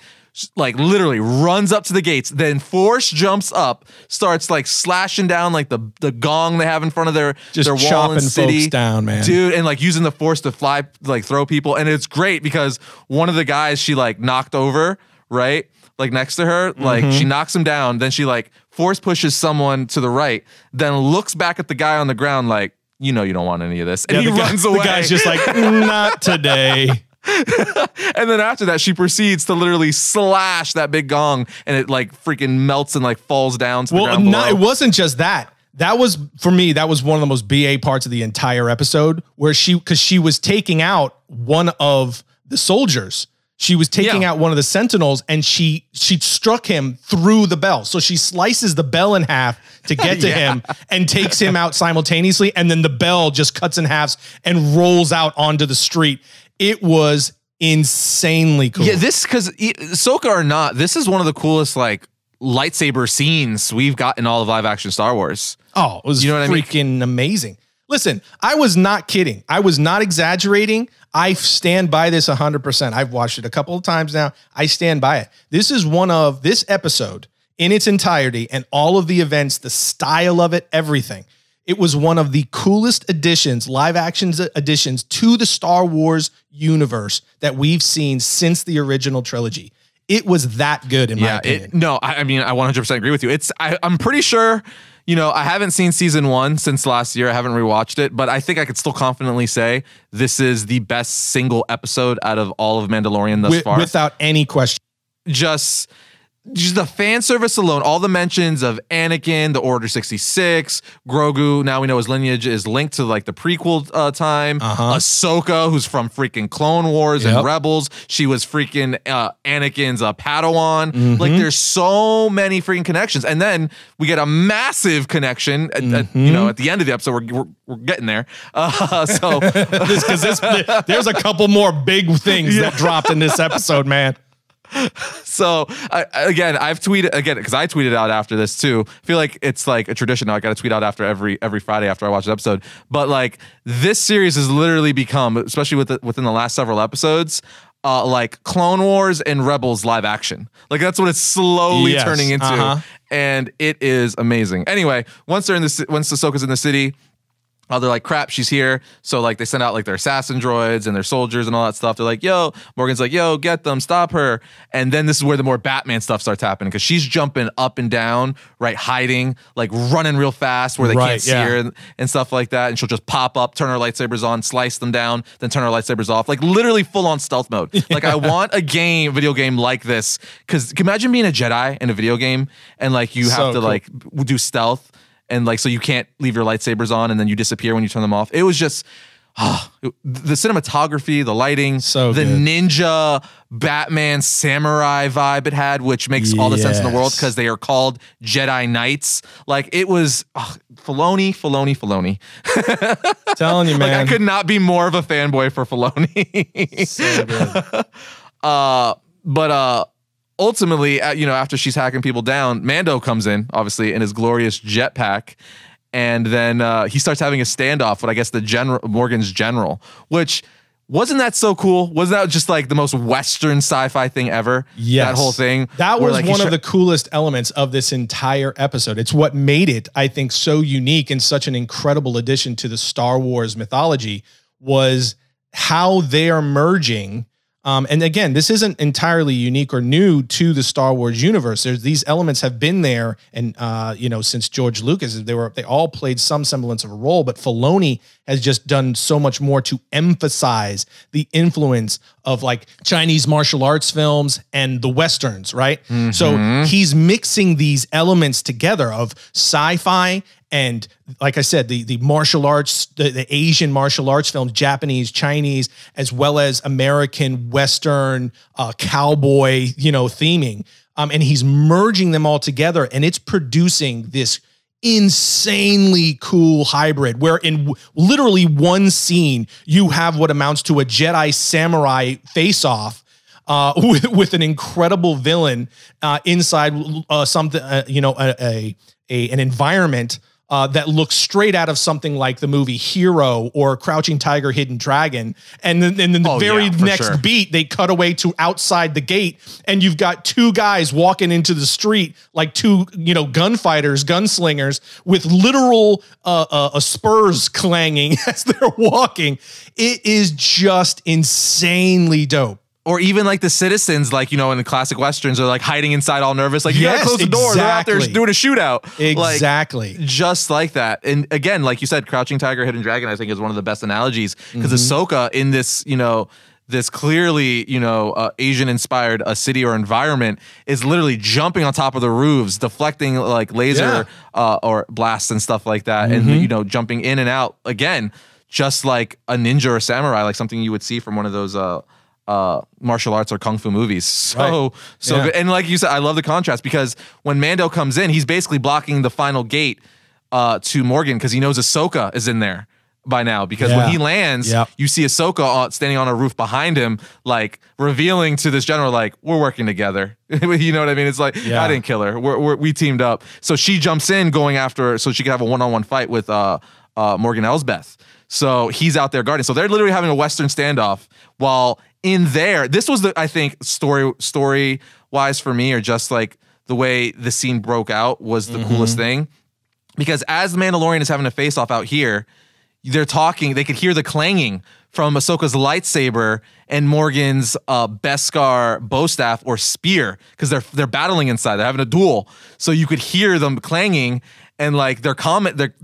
literally runs up to the gates, then force jumps up, starts like slashing down like the gong they have in front of their wall in city, folks down, man, dude, and like using the force to fly, like throw people. And it's great because one of the guys she like knocked over, right? Like next to her, like she knocks him down, then she like force pushes someone to the right, then looks back at the guy on the ground like, you don't want any of this. And he runs away. The guy's just like, not today. And then after that, she proceeds to literally slash that big gong, and it like freaking melts and like falls down to the ground below. It wasn't just that. That was, for me, that was one of the most BA parts of the entire episode, where because she was taking out one of the soldiers. She was taking out one of the sentinels, and she struck him through the bell. So she slices the bell in half to get to him and takes him out simultaneously. And then the bell just cuts in halves and rolls out onto the street. It was insanely cool. Yeah, because Ahsoka or not, this is one of the coolest like lightsaber scenes we've got in all of live action Star Wars. Oh, it was freaking amazing. Listen, I was not kidding. I was not exaggerating. I stand by this 100%. I've watched it a couple of times now. I stand by it. This is this episode in its entirety and all of the events, the style of it, everything. It was one of the coolest additions, live action additions to the Star Wars universe that we've seen since the original trilogy. It was that good in my opinion. I mean, I 100% agree with you. I'm pretty sure, I haven't seen season 1 since last year. I haven't rewatched it, but I think I could still confidently say this is the best single episode out of all of Mandalorian thus far. Without any question. Just just the fan service alone, all the mentions of Anakin, the Order 66, Grogu, now we know his lineage is linked to like the prequel time, Ahsoka, who's from freaking Clone Wars and Rebels, she was freaking Anakin's Padawan. Like there's so many freaking connections, and then we get a massive connection at, you know, at the end of the episode. We're getting there. So there's a couple more big things that dropped in this episode, man. So I've tweeted again because I tweeted out after this too. I feel like it's like a tradition now. I got to tweet out after every Friday after I watch an episode. But like this series has literally become, especially within the last several episodes, like Clone Wars and Rebels live action. Like that's what it's slowly turning into, and it is amazing. Anyway, once Ahsoka's in the city. They're like, crap, she's here. So like they send out like their assassin droids and their soldiers and all that stuff. They're like, yo, Morgan's like, yo, get them, stop her. And then this is where the more Batman stuff starts happening because she's jumping up and down, right, hiding, like running real fast where they can't see her and stuff like that. And she'll just pop up, turn her lightsabers on, slice them down, then turn her lightsabers off, like literally full on stealth mode. Like I want a video game like this because imagine being a Jedi in a video game and like you have to like do stealth. And like, so you can't leave your lightsabers on and then you disappear when you turn them off. It was just, the cinematography, the lighting, the good. Ninja, Batman, samurai vibe it had, which makes all the sense in the world because they are called Jedi Knights. Like it was Filoni. Telling you, man. Like I could not be more of a fanboy for Filoni. So good. But ultimately, you know, after she's hacking people down, Mando comes in, obviously, in his glorious jetpack, and then he starts having a standoff with, I guess, Morgan's general, which wasn't that so cool? Wasn't that just like the most Western sci-fi thing ever? Yes. That whole thing. That was like one of the coolest elements of this entire episode. It's what made it, I think, so unique and such an incredible addition to the Star Wars mythology was how they are merging. And again, this isn't entirely unique or new to the Star Wars universe. These elements have been there, and you know, since George Lucas, they all played some semblance of a role. But Filoni has just done so much more to emphasize the influence of like Chinese martial arts films and the Westerns, right? So he's mixing these elements together of sci-fi and, like I said, the martial arts, the Asian martial arts films, Japanese, Chinese, as well as American, Western, cowboy, you know, theming. And he's merging them all together, and it's producing this insanely cool hybrid where in literally one scene, you have what amounts to a Jedi samurai face-off with an incredible villain inside something, you know, an environment that looks straight out of something like the movie Hero or Crouching Tiger, Hidden Dragon. And then the very next beat, they cut away to outside the gate, and you've got two guys walking into the street like two, you know, gunfighters, gunslingers with literal spurs clanging as they're walking. It is just insanely dope. Or even like the citizens, like, you know, in the classic Westerns are like hiding inside all nervous. Like, you gotta close the door. They're out there doing a shootout. Exactly. Like, just like that. And again, like you said, Crouching Tiger, Hidden Dragon, I think is one of the best analogies. Because Ahsoka in this, you know, this clearly, you know, Asian-inspired city or environment is literally jumping on top of the roofs, deflecting like laser or blasts and stuff like that. And, you know, jumping in and out, again, just like a ninja or a samurai, like something you would see from one of those martial arts or kung fu movies. So good. And like you said, I love the contrast because when Mando comes in, he's basically blocking the final gate to Morgan because he knows Ahsoka is in there by now, because when he lands, you see Ahsoka standing on a roof behind him, like revealing to this general, like, we're working together. You know what I mean? It's like, I didn't kill her. We teamed up. So she jumps in going after her so she can have a one-on-one fight with Morgan Elsbeth. So he's out there guarding. So they're literally having a Western standoff while in there. This was I think story wise for me, or just like the way the scene broke out was the coolest thing, because as the Mandalorian is having a face off out here, they're talking, they could hear the clanging from Ahsoka's lightsaber and Morgan's Beskar bow staff or spear, because they're battling inside, they're having a duel. So you could hear them clanging, and like they're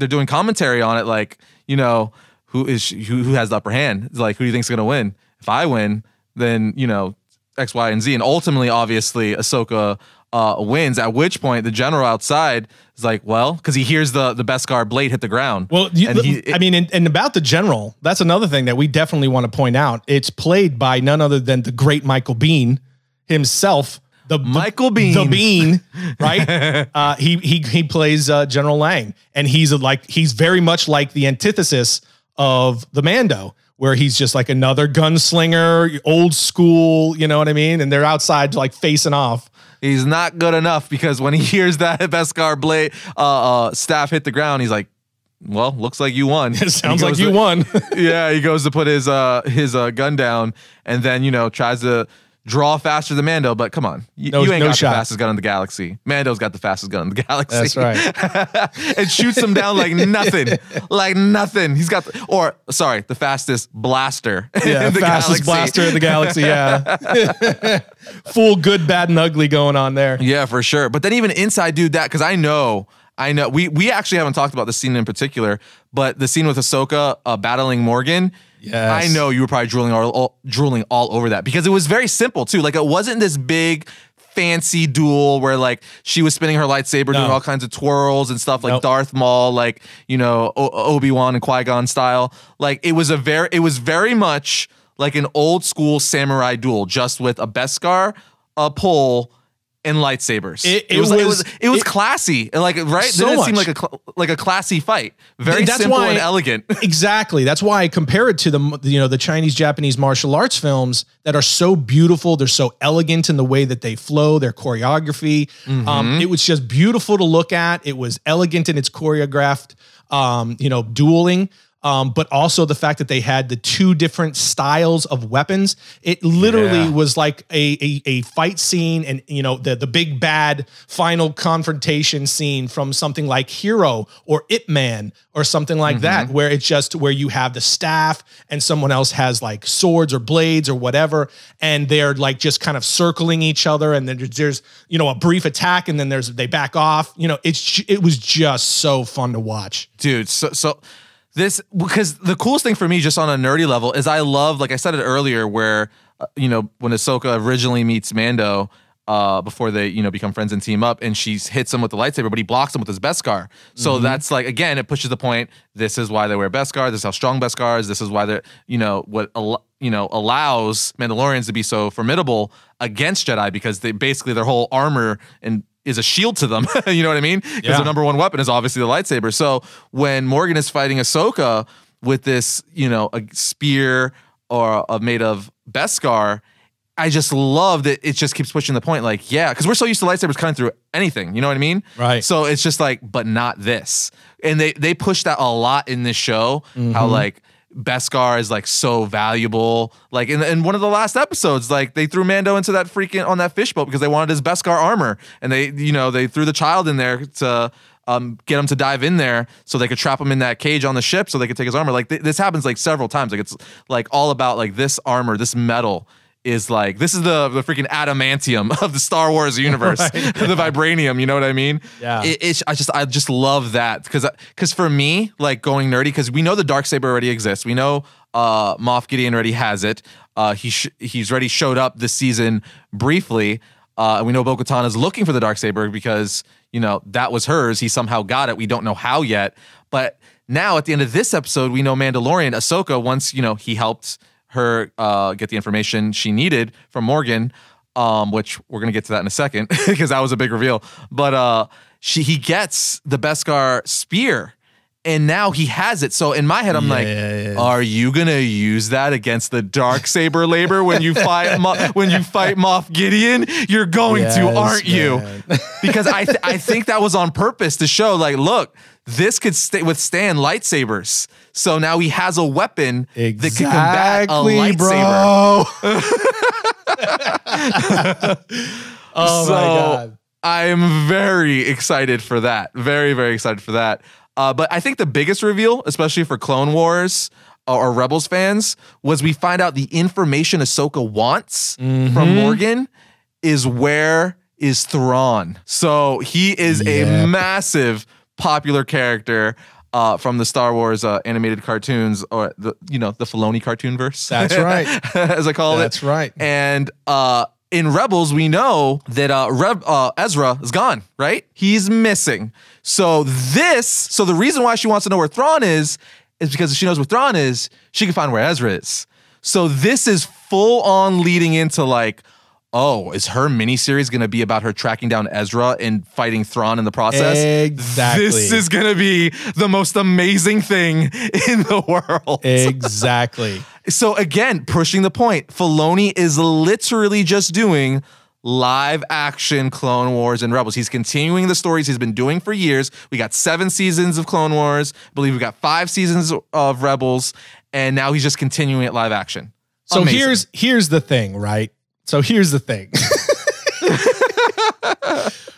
doing commentary on it, like, you know, who has the upper hand? It's like, who do you think's gonna win? If I win, then, you know, X, Y, and Z. And ultimately, obviously, Ahsoka wins. At which point the general outside is like, well, because he hears the Beskar blade hit the ground. Well, and about the general, that's another thing that we definitely want to point out. It's played by none other than the great Michael Biehn himself. Michael Biehn, the Bean, right? He plays General Lang, and he's very much like the antithesis of the Mando, where he's just like another gunslinger, old school, you know what I mean? And they're outside like facing off. He's not good enough, because when he hears that Beskar blade staff hit the ground, he's like, well, looks like you won. It sounds like you won. Yeah, he goes to put his gun down, and then tries to draw faster than Mando, but come on. You ain't got the fastest gun in the galaxy. Mando's got the fastest gun in the galaxy. That's right. And shoots him down like nothing. Like nothing. He's got, the fastest blaster in the fastest galaxy. Blaster in the galaxy, yeah. Full good, bad, and ugly going on there. Yeah, for sure. But then even inside, dude, because I know, we actually haven't talked about the scene in particular, but the scene with Ahsoka battling Morgan, yes. I know you were probably drooling all over that, because it was very simple too. Like, it wasn't this big fancy duel where like she was spinning her lightsaber doing all kinds of twirls and stuff like Darth Maul, like Obi-Wan and Qui-Gon style. Like it was very much like an old school samurai duel, just with a Beskar, a pole, and lightsabers. It was classy, like, right? So Didn't it much. seem like a classy fight? Very simple and elegant. Exactly. That's why I compare it to the Chinese, Japanese martial arts films that are so beautiful. They're so elegant in the way that they flow, their choreography. It was just beautiful to look at. It was elegant in its choreographed, dueling. But also the fact that they had the two different styles of weapons. It literally was like a fight scene, and the big bad final confrontation scene from something like Hero or Ip Man or something like that, where it's just where you have the staff and someone else has like swords or blades or whatever, and they're like just kind of circling each other, and then there's a brief attack, and then they back off. It was just so fun to watch, dude. So. This, because the coolest thing for me, just on a nerdy level, is I love, like I said it earlier, where, when Ahsoka originally meets Mando, before they, become friends and team up, and she hits him with the lightsaber, but he blocks him with his Beskar. So that's like, again, it pushes the point. This is why they wear Beskar. This is how strong Beskar is. This is why they're, allows Mandalorians to be so formidable against Jedi, because basically their whole armor is a shield to them. You know what I mean? Because their number one weapon is obviously the lightsaber. So when Morgan is fighting Ahsoka with this, a spear or made of Beskar, I just love that it just keeps pushing the point. Like, because we're so used to lightsabers cutting through anything. You know what I mean? Right. So it's just like, but not this. And they push that a lot in this show. How like Beskar is like so valuable. Like in one of the last episodes, like they threw Mando into that on that fishboat because they wanted his Beskar armor, and they threw the child in there to get him to dive in there so they could trap him in that cage on the ship so they could take his armor. Like this happens like several times. Like it's like all about like this armor, this metal is like, this is the freaking adamantium of the Star Wars universe, the vibranium. You know what I mean? Yeah. I just love that because for me, like going nerdy, because we know the Darksaber already exists. We know Moff Gideon already has it. He's already showed up this season briefly. And we know Bo-Katan is looking for the Darksaber because, that was hers. He somehow got it. We don't know how yet. But now at the end of this episode, we know Mandalorian, Ahsoka, once, he helped her get the information she needed from Morgan, which we're going to get to that in a second because that was a big reveal. But he gets the Beskar spear, and now he has it. So in my head, I'm are you going to use that against the Darksaber labor when you fight Moff Gideon? You're going to, aren't you? Because I think that was on purpose to show, like, look, this could withstand lightsabers. So now he has a weapon that can combat a lightsaber. Oh my God. I'm very excited for that. Very, very excited for that. But I think the biggest reveal, especially for Clone Wars or Rebels fans, was we find out the information Ahsoka wants from Morgan is where is Thrawn. So he is a massive popular character from the Star Wars animated cartoons, or the Filoni cartoon verse. That's right. As I call it. That's right. And in Rebels, we know that Ezra is gone, right? He's missing. So the reason why she wants to know where Thrawn is because if she knows where Thrawn is, she can find where Ezra is. So this is full on leading into like, oh, is her miniseries going to be about her tracking down Ezra and fighting Thrawn in the process? Exactly. This is going to be the most amazing thing in the world. Exactly. So again, pushing the point, Filoni is literally just doing live action Clone Wars and Rebels. He's continuing the stories he's been doing for years. We got 7 seasons of Clone Wars. I believe we got 5 seasons of Rebels. And now he's just continuing it live action. So Amazing. here's the thing, right? So here's the thing.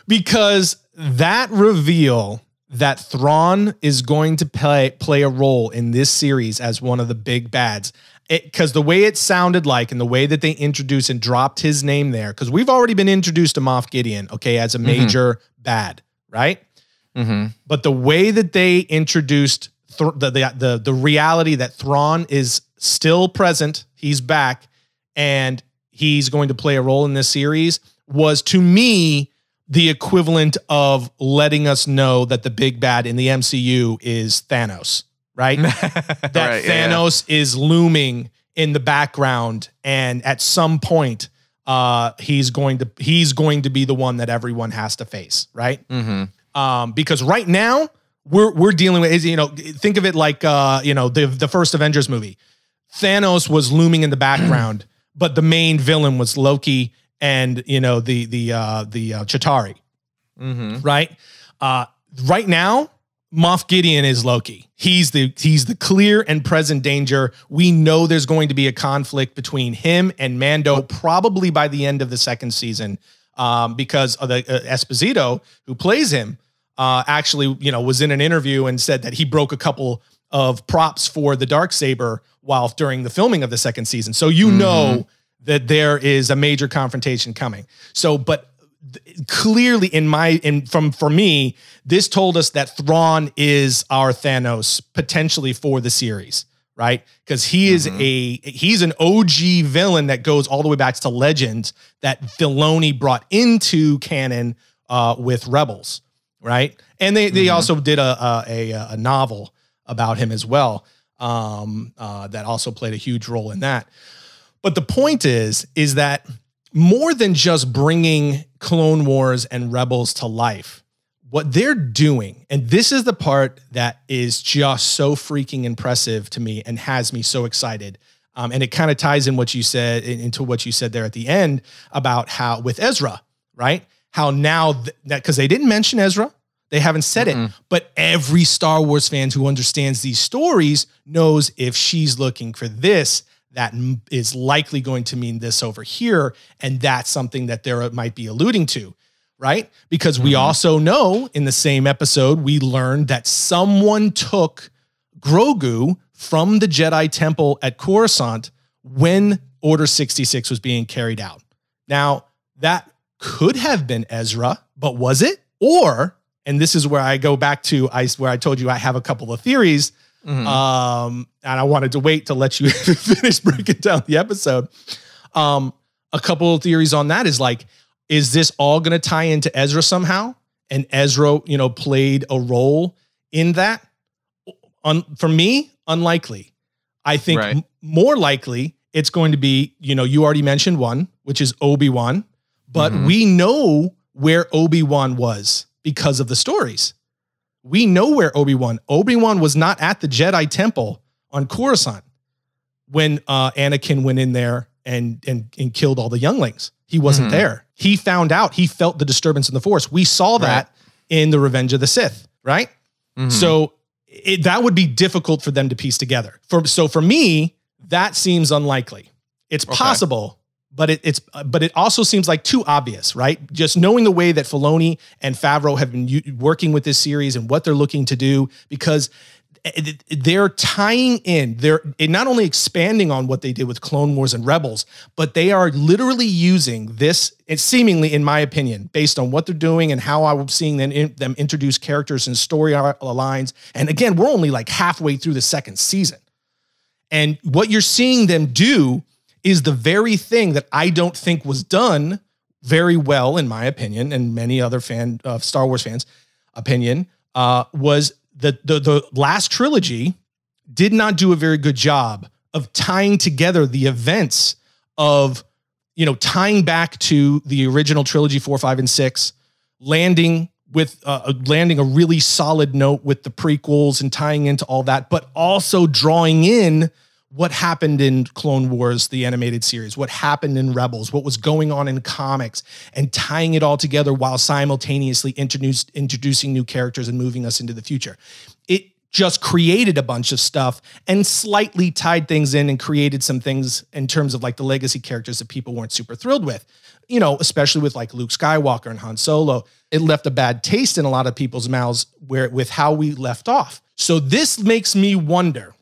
Because that reveal that Thrawn is going to play a role in this series as one of the big bads, because the way it sounded like and the way that they introduced and dropped his name there, because we've already been introduced to Moff Gideon, okay, as a major bad, right? But the way that they introduced the reality that Thrawn is still present, he's back, and he's going to play a role in this series was, to me, the equivalent of letting us know that the big bad in the MCU is Thanos, right? That right, Thanos is looming in the background, and at some point, he's going to be the one that everyone has to face, right? Because right now we're dealing with, think of it like the first Avengers movie. Thanos was looming in the background. But the main villain was Loki and, the Chitauri, right? Right now, Moff Gideon is Loki. He's the clear and present danger. We know there's going to be a conflict between him and Mando probably by the end of the second season, because of the Esposito, who plays him, actually, was in an interview and said that he broke a couple of props for the Darksaber while during the filming of the second season. So know that there is a major confrontation coming. So, but clearly for me, this told us that Thrawn is our Thanos potentially for the series, right? Because he is he's an OG villain that goes all the way back to Legends that Filoni brought into canon with Rebels, right? And they also did a novel about him as well. That also played a huge role in that. But the point is that more than just bringing Clone Wars and Rebels to life, what they're doing, and this is the part that is just so freaking impressive to me and has me so excited. And it kind of ties in what you said into what you said there at the end about how with Ezra, right? How now that, because they didn't mention Ezra, they haven't said it, but every Star Wars fan who understands these stories knows if she's looking for this, that is likely going to mean this over here. And that's something that they might be alluding to, right? Because we also know in the same episode, we learned that someone took Grogu from the Jedi Temple at Coruscant when Order 66 was being carried out. Now, that could have been Ezra, but was it? Or, and this is where I go back to where I told you I have a couple of theories, and I wanted to wait to let you finish breaking down the episode. A couple of theories on that is like, is this all going to tie into Ezra somehow? And Ezra, played a role in that? For me, unlikely. I think more likely it's going to be, you already mentioned one, which is Obi-Wan, but we know where Obi-Wan was because of the stories. We know where Obi-Wan was not at the Jedi Temple on Coruscant when Anakin went in there and killed all the younglings. He wasn't there. He found out. He felt the disturbance in the Force. We saw that in the Revenge of the Sith, right? So that would be difficult for them to piece together. So for me, that seems unlikely. It's possible, but it also seems like too obvious, right? Just knowing the way that Filoni and Favreau have been working with this series and what they're looking to do, because they're tying in, they're not only expanding on what they did with Clone Wars and Rebels, but they are literally using this, it's seemingly, in my opinion, based on what they're doing and how I'm seeing them introduce characters and story lines. And again, we're only like halfway through the second season. And what you're seeing them do is the very thing that I don't think was done very well, in my opinion, and many other Star Wars fans' opinion, was that the last trilogy did not do a very good job of tying together the events of, tying back to the original trilogy 4, 5, and 6, landing a really solid note with the prequels and tying into all that, but also drawing in what happened in Clone Wars, the animated series, what happened in Rebels, what was going on in comics, and tying it all together while simultaneously introducing new characters and moving us into the future. It just created a bunch of stuff and slightly tied things in and created some things in terms of like the legacy characters that people weren't super thrilled with, especially with like Luke Skywalker and Han Solo. It left a bad taste in a lot of people's mouths with how we left off. So this makes me wonder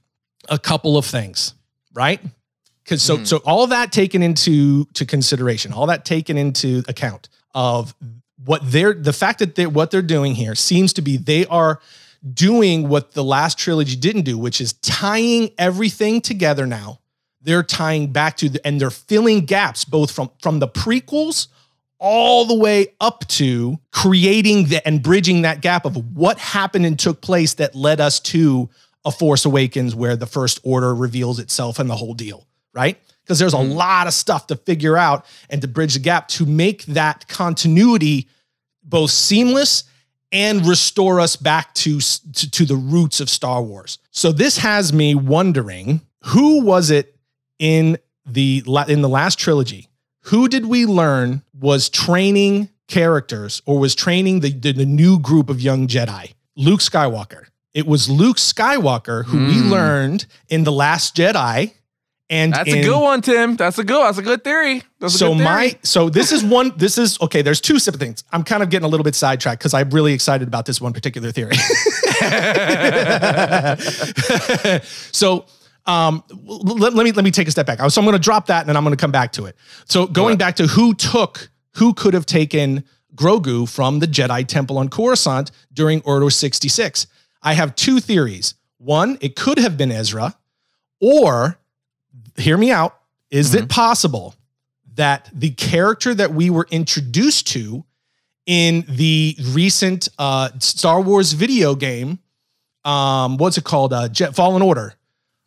a couple of things, right? Because so all that taken into consideration, all that taken into account of the fact that what they're doing here seems to be they are doing what the last trilogy didn't do, which is tying everything together now. They're tying back to and they're filling gaps both from the prequels all the way up to creating and bridging that gap of what happened and took place that led us to A Force Awakens, where the First Order reveals itself and the whole deal, right? Because there's a lot of stuff to figure out and to bridge the gap to make that continuity both seamless and restore us back to the roots of Star Wars. So this has me wondering, who was it in the last trilogy? Who did we learn was training characters or was training the new group of young Jedi? Luke Skywalker. It was Luke Skywalker who we learned in The Last Jedi. And that's a good one, Tim. That's a good theory. This is okay. There's two separate things. I'm kind of getting a little bit sidetracked because I'm really excited about this one particular theory. So let me take a step back. So I'm going to drop that and then I'm going to come back to it. So going back to who could have taken Grogu from the Jedi Temple on Coruscant during Order 66. I have two theories. One, it could have been Ezra, or hear me out. Is it possible that the character that we were introduced to in the recent Star Wars video game, what's it called? Fallen Order.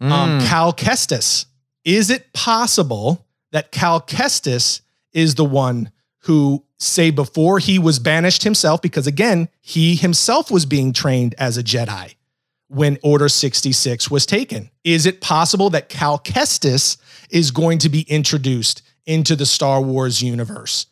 Cal Kestis. Is it possible that Cal Kestis is the one who, say, before he was banished himself, because again, he himself was being trained as a Jedi when Order 66 was taken? Is it possible that Cal Kestis is going to be introduced into the Star Wars universe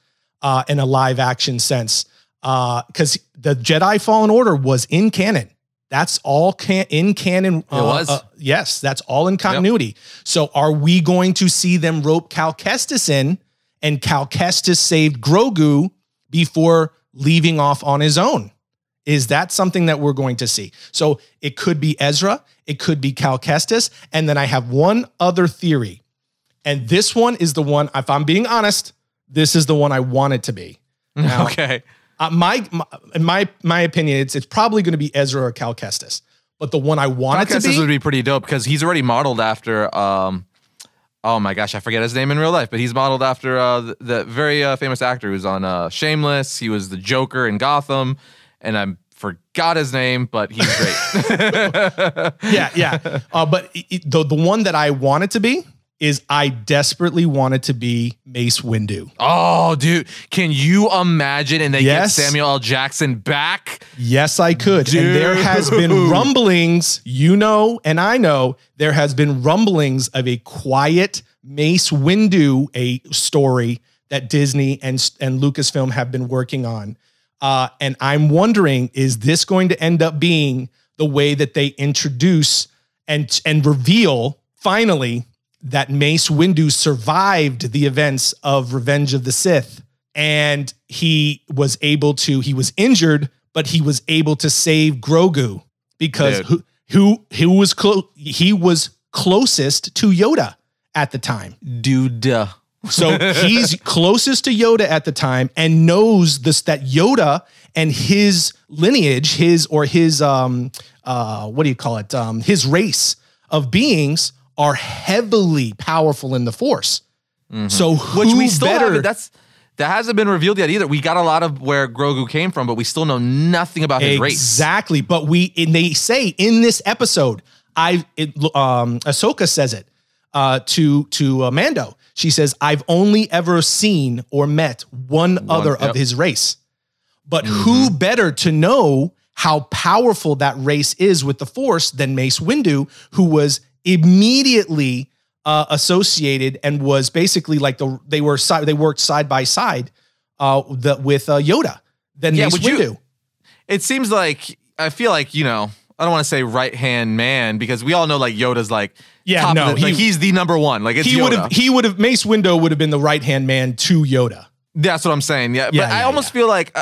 in a live action sense? Because the Jedi Fallen Order was in canon. That's all in canon. It was. Yes, that's all in continuity. Yep. So are we going to see them rope Cal Kestis in, and Cal Kestis saved Grogu before leaving off on his own? Is that something that we're going to see? So it could be Ezra, it could be Cal Kestis, and then I have one other theory. And this one is the one, if I'm being honest, this is the one I want it to be. Now, okay. In my opinion, it's probably going to be Ezra or Cal Kestis. But the one I want it to be... Cal Kestis would be pretty dope because he's already modeled after... oh my gosh, I forget his name in real life, but he's modeled after the very famous actor who's on Shameless. He was the Joker in Gotham, and I forgot his name, but he's great. yeah. But the one that I want it to be is I desperately want it to be Mace Windu. Oh, dude. Can you imagine? And they get Samuel L. Jackson back? Yes, I could. Dude. And there has been rumblings, and I know, there has been rumblings of a quiet Mace Windu, a story that Disney and Lucasfilm have been working on. And I'm wondering, is this going to end up being the way that they introduce and reveal, finally, that Mace Windu survived the events of Revenge of the Sith, and he was injured, but he was able to save Grogu because he was closest to Yoda at the time. Dude. So he's closest to Yoda at the time and knows that Yoda and his lineage, his race of beings are heavily powerful in the Force. So who Which we still better? haven't, that hasn't been revealed yet either. We got a lot of where Grogu came from, but we still know nothing about his race. Exactly. But they say in this episode, Ahsoka says it to Mando. She says, "I've only ever seen or met one other of his race." But who better to know how powerful that race is with the Force than Mace Windu, who was immediately associated and was basically like they worked side by side with Yoda than Mace Windu. It seems like, I feel like, you know, I don't want to say right hand man, because we all know like Yoda's like, he's the number one. Like it's Yoda. Mace Windu would have been the right hand man to Yoda. That's what I'm saying. Yeah, but I almost feel like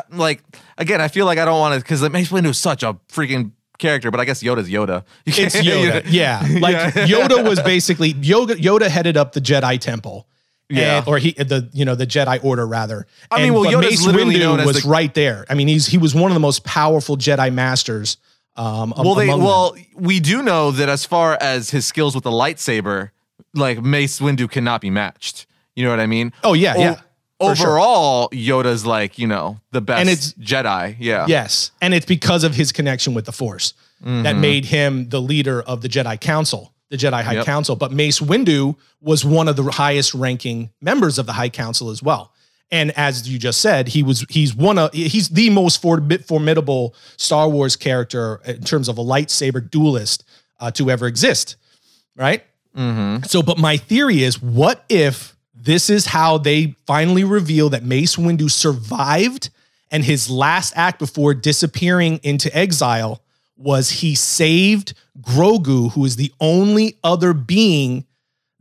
again, I feel like I don't want to, because Mace Windu is such a freaking character, but I guess Yoda's Yoda. It's Yoda. Yeah. Like Yoda was basically Yoda headed up the Jedi Temple. Yeah. Or the Jedi Order rather. I mean, Yoda's Mace Windu was right there. I mean, he was one of the most powerful Jedi masters. We do know that as far as his skills with the lightsaber, like Mace Windu cannot be matched. You know what I mean? Oh yeah, yeah. Overall, Yoda's like, you know, the best, and it's Jedi. Yeah. Yes. And it's because of his connection with the Force that made him the leader of the Jedi Council, the Jedi High Council. But Mace Windu was one of the highest ranking members of the High Council as well. And as you just said, he's the most formidable Star Wars character in terms of a lightsaber duelist to ever exist. Right. So, but my theory is, what if this is how they finally reveal that Mace Windu survived, and his last act before disappearing into exile was he saved Grogu, who is the only other being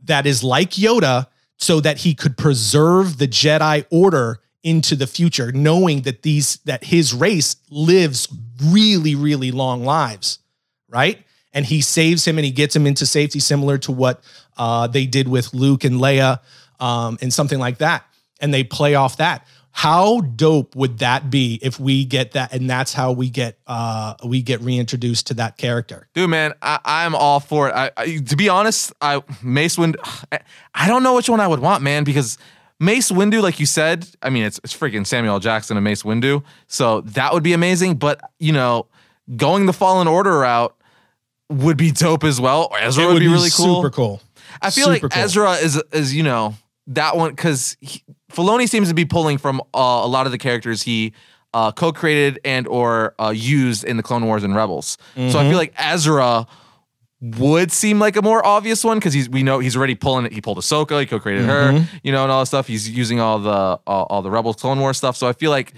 that is like Yoda, so that he could preserve the Jedi Order into the future, knowing that his race lives really, really long lives, right? And he saves him and he gets him into safety, similar to what they did with Luke and Leia, and something like that. And they play off that. How dope would that be if we get that, and that's how we get reintroduced to that character? Dude, man, I'm all for it. To be honest, Mace Windu, I don't know which one I would want, man, because Mace Windu, like you said, I mean, it's freaking Samuel L. Jackson and Mace Windu, so that would be amazing. But, you know, going the Fallen Order route would be dope as well. Or Ezra would be really cool. Super cool. I feel like Ezra is, you know, that one, because Filoni seems to be pulling from a lot of the characters he co-created and or used in the Clone Wars and Rebels. So I feel like Ezra would seem like a more obvious one, because we know he's already pulling it. He pulled Ahsoka, he co-created her, you know, and all that stuff. He's using all the Rebels Clone Wars stuff. So I feel like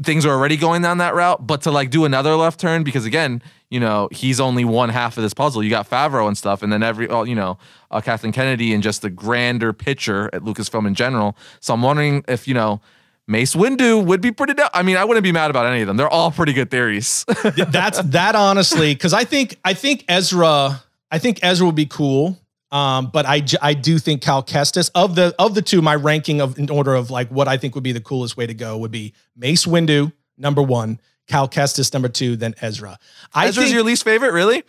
things are already going down that route. But to like do another left turn, because again, you know, he's only one half of this puzzle. You got Favreau and stuff, and then Kathleen Kennedy, and just the grander picture at Lucasfilm in general. So I'm wondering if, you know, Mace Windu would be pretty I mean, I wouldn't be mad about any of them. They're all pretty good theories. That honestly, because I think Ezra would be cool. But I do think Cal Kestis, of the two, my ranking in order of like what I think would be the coolest way to go would be Mace Windu, number 1, Cal Kestis, number 2, then Ezra. Ezra's your least favorite, really?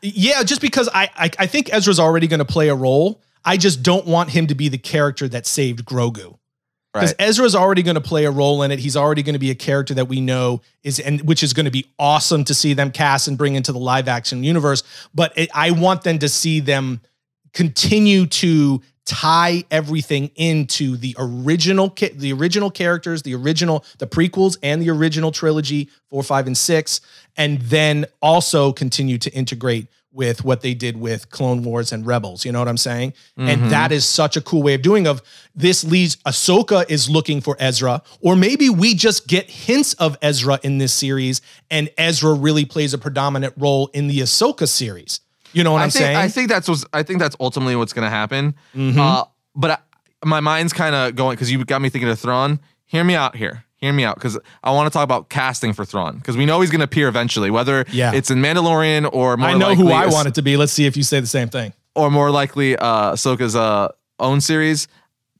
Yeah, just because I think Ezra's already going to play a role. I just don't want him to be the character that saved Grogu. Because Ezra's already going to play a role in it. He's already going to be a character that we know which is going to be awesome to see them cast and bring into the live action universe. But I want them to see them continue to tie everything into the original characters, the prequels and the original trilogy 4, 5, and 6, and then also continue to integrate with what they did with Clone Wars and Rebels. You know what I'm saying? And that is such a cool way of doing this leads Ahsoka is looking for Ezra, or maybe we just get hints of Ezra in this series and Ezra really plays a predominant role in the Ahsoka series. You know what I'm saying? I think that's ultimately what's going to happen. But my mind's kind of going, because you got me thinking of Thrawn. Hear me out here. Hear me out, because I want to talk about casting for Thrawn, because we know he's going to appear eventually, whether it's in Mandalorian or more likely... I know who I want it to be. Let's see if you say the same thing. Or more likely Ahsoka's own series,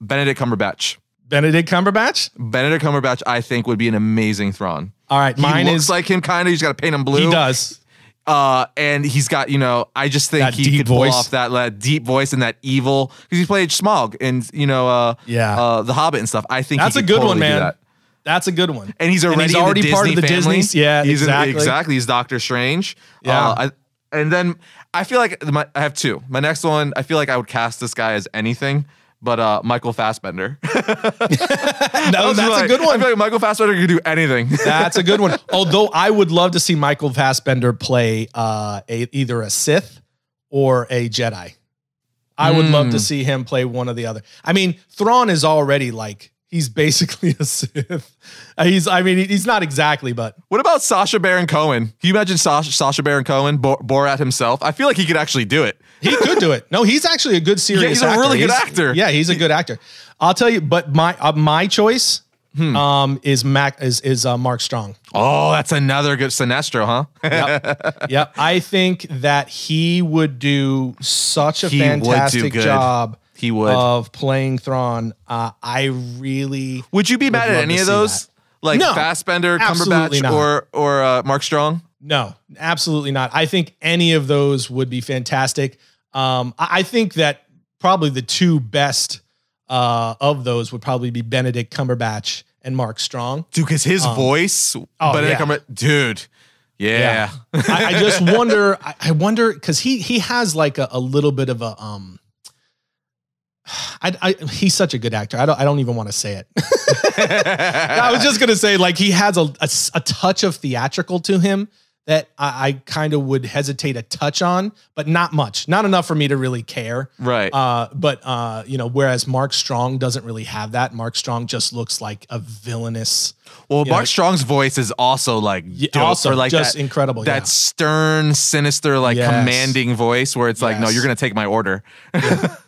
Benedict Cumberbatch. Benedict Cumberbatch? Benedict Cumberbatch, I think, would be an amazing Thrawn. All right, he looks like him, kind of. You just got to paint him blue. He does. And he's got, I just think That he deep could pull voice. off that deep voice and that evil, because he played Smaug and The Hobbit and stuff. I think that's he a could good totally one, do man. that. That's a good one. And he's already in the part of the Disney family. Disney. Yeah, He's exactly. He's Doctor Strange. Yeah. And then I feel like I have two. My next one, I feel like I would cast this guy as anything, but Michael Fassbender. No, that's a good one. I feel like Michael Fassbender could do anything. That's a good one. Although I would love to see Michael Fassbender play either a Sith or a Jedi. I would love to see him play one or the other. I mean, Thrawn is already like, he's basically a Sith. He's not exactly, but. What about Sacha Baron Cohen? Can you imagine Sacha Baron Cohen, Borat himself? I feel like he could actually do it. He could do it. No, he's actually a good serious actor. He's a really good actor. Yeah, he's a good actor. I'll tell you, but my choice is Mark Strong. Oh, that's another good Sinestro, huh? Yep. I think that he would do such a fantastic job. He would of playing Thrawn. I really would you be mad at any of those? That. Like no, Fassbender, Cumberbatch, or Mark Strong? No, absolutely not. I think any of those would be fantastic. I think that probably the two best of those would probably be Benedict Cumberbatch and Mark Strong. Dude, because his voice, dude. Yeah. I just wonder. I wonder because he has like a little bit of a he's such a good actor. I don't even want to say it. I was just gonna say like he has a touch of theatrical to him that I kind of would hesitate a touch on, but not much, not enough for me to really care. Right. Whereas Mark Strong doesn't really have that. Mark Strong just looks like a villainous. Well, Mark Strong's voice is also like dope, also or like just that, incredible. That stern, sinister, like commanding voice where it's like, no, you're gonna take my order.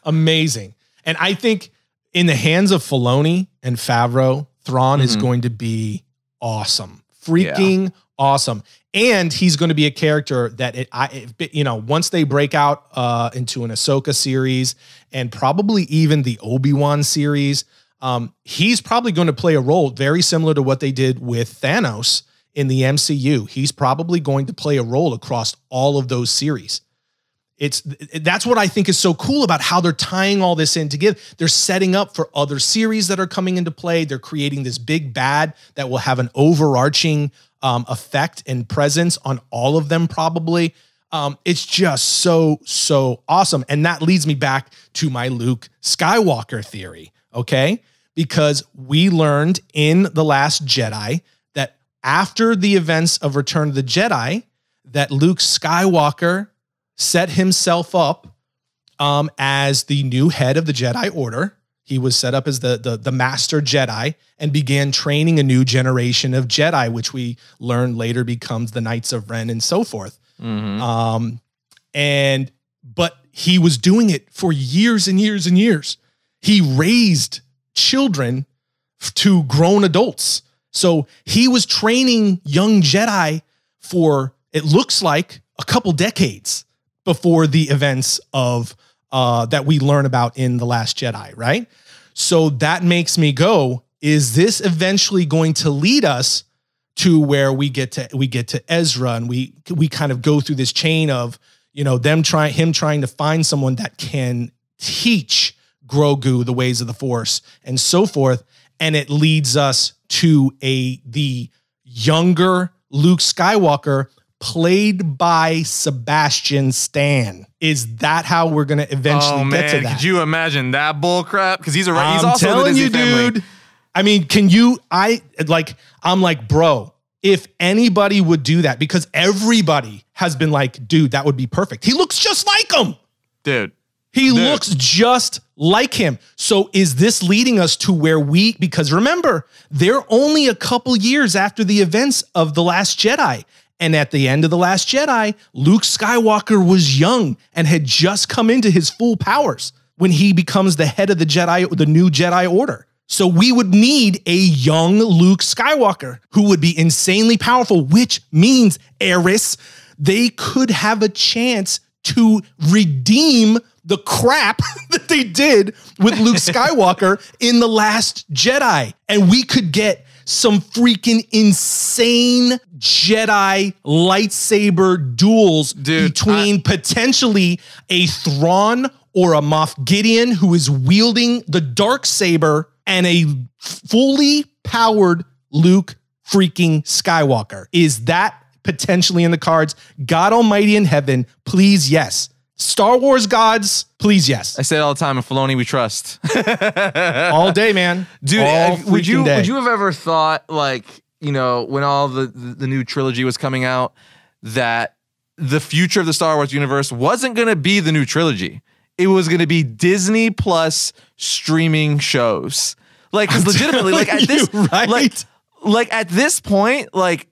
Amazing. And I think in the hands of Filoni and Favreau, Thrawn is going to be awesome. Freaking awesome. And he's going to be a character that once they break out into an Ahsoka series and probably even the Obi-Wan series, he's probably going to play a role very similar to what they did with Thanos in the MCU. He's probably going to play a role across all of those series. That's what I think is so cool about how they're tying all this in together. They're setting up for other series that are coming into play. They're creating this big bad that will have an overarching effect and presence on all of them probably. It's just so awesome. And that leads me back to my Luke Skywalker theory, okay? Because we learned in The Last Jedi that after the events of Return of the Jedi, that Luke Skywalker set himself up as the new head of the Jedi Order. He was set up as the master Jedi and began training a new generation of Jedi, which we learned later becomes the Knights of Ren and so forth. But he was doing it for years and years and years. He raised children to grown adults. So he was training young Jedi for, it looks like, a couple decades before the events of that we learn about in The Last Jedi, right? So that makes me go, is this eventually going to lead us to where we get to Ezra and we kind of go through this chain of, him trying to find someone that can teach Grogu the ways of the Force and so forth, and it leads us to the younger Luke Skywalker played by Sebastian Stan. Is that how we're going to eventually get to that? Could you imagine that bull crap? Because he's I'm also telling in the Disney you, family. dude. I mean, I'm like, bro, if anybody would do that, because everybody has been like, dude, that would be perfect. He looks just like him. Dude. He looks just like him. So is this leading us to where because remember, they're only a couple years after the events of The Last Jedi. And at the end of The Last Jedi, Luke Skywalker was young and had just come into his full powers when he becomes the head of the new Jedi Order. So we would need a young Luke Skywalker who would be insanely powerful, which means, Arris, they could have a chance to redeem the crap that they did with Luke Skywalker in The Last Jedi. And we could get some freaking insane Jedi lightsaber duels between potentially a Thrawn or a Moff Gideon who is wielding the dark saber and a fully powered Luke freaking Skywalker. Is that potentially in the cards? God Almighty in heaven, please, yes. Star Wars gods, please, yes. I say it all the time, in Filoni we trust. All day, man. Dude, would you have ever thought, like, you know, when all the new trilogy was coming out, that the future of the Star Wars universe wasn't going to be the new trilogy? It was going to be Disney Plus streaming shows. Like, because legitimately, like at this, like at this point, like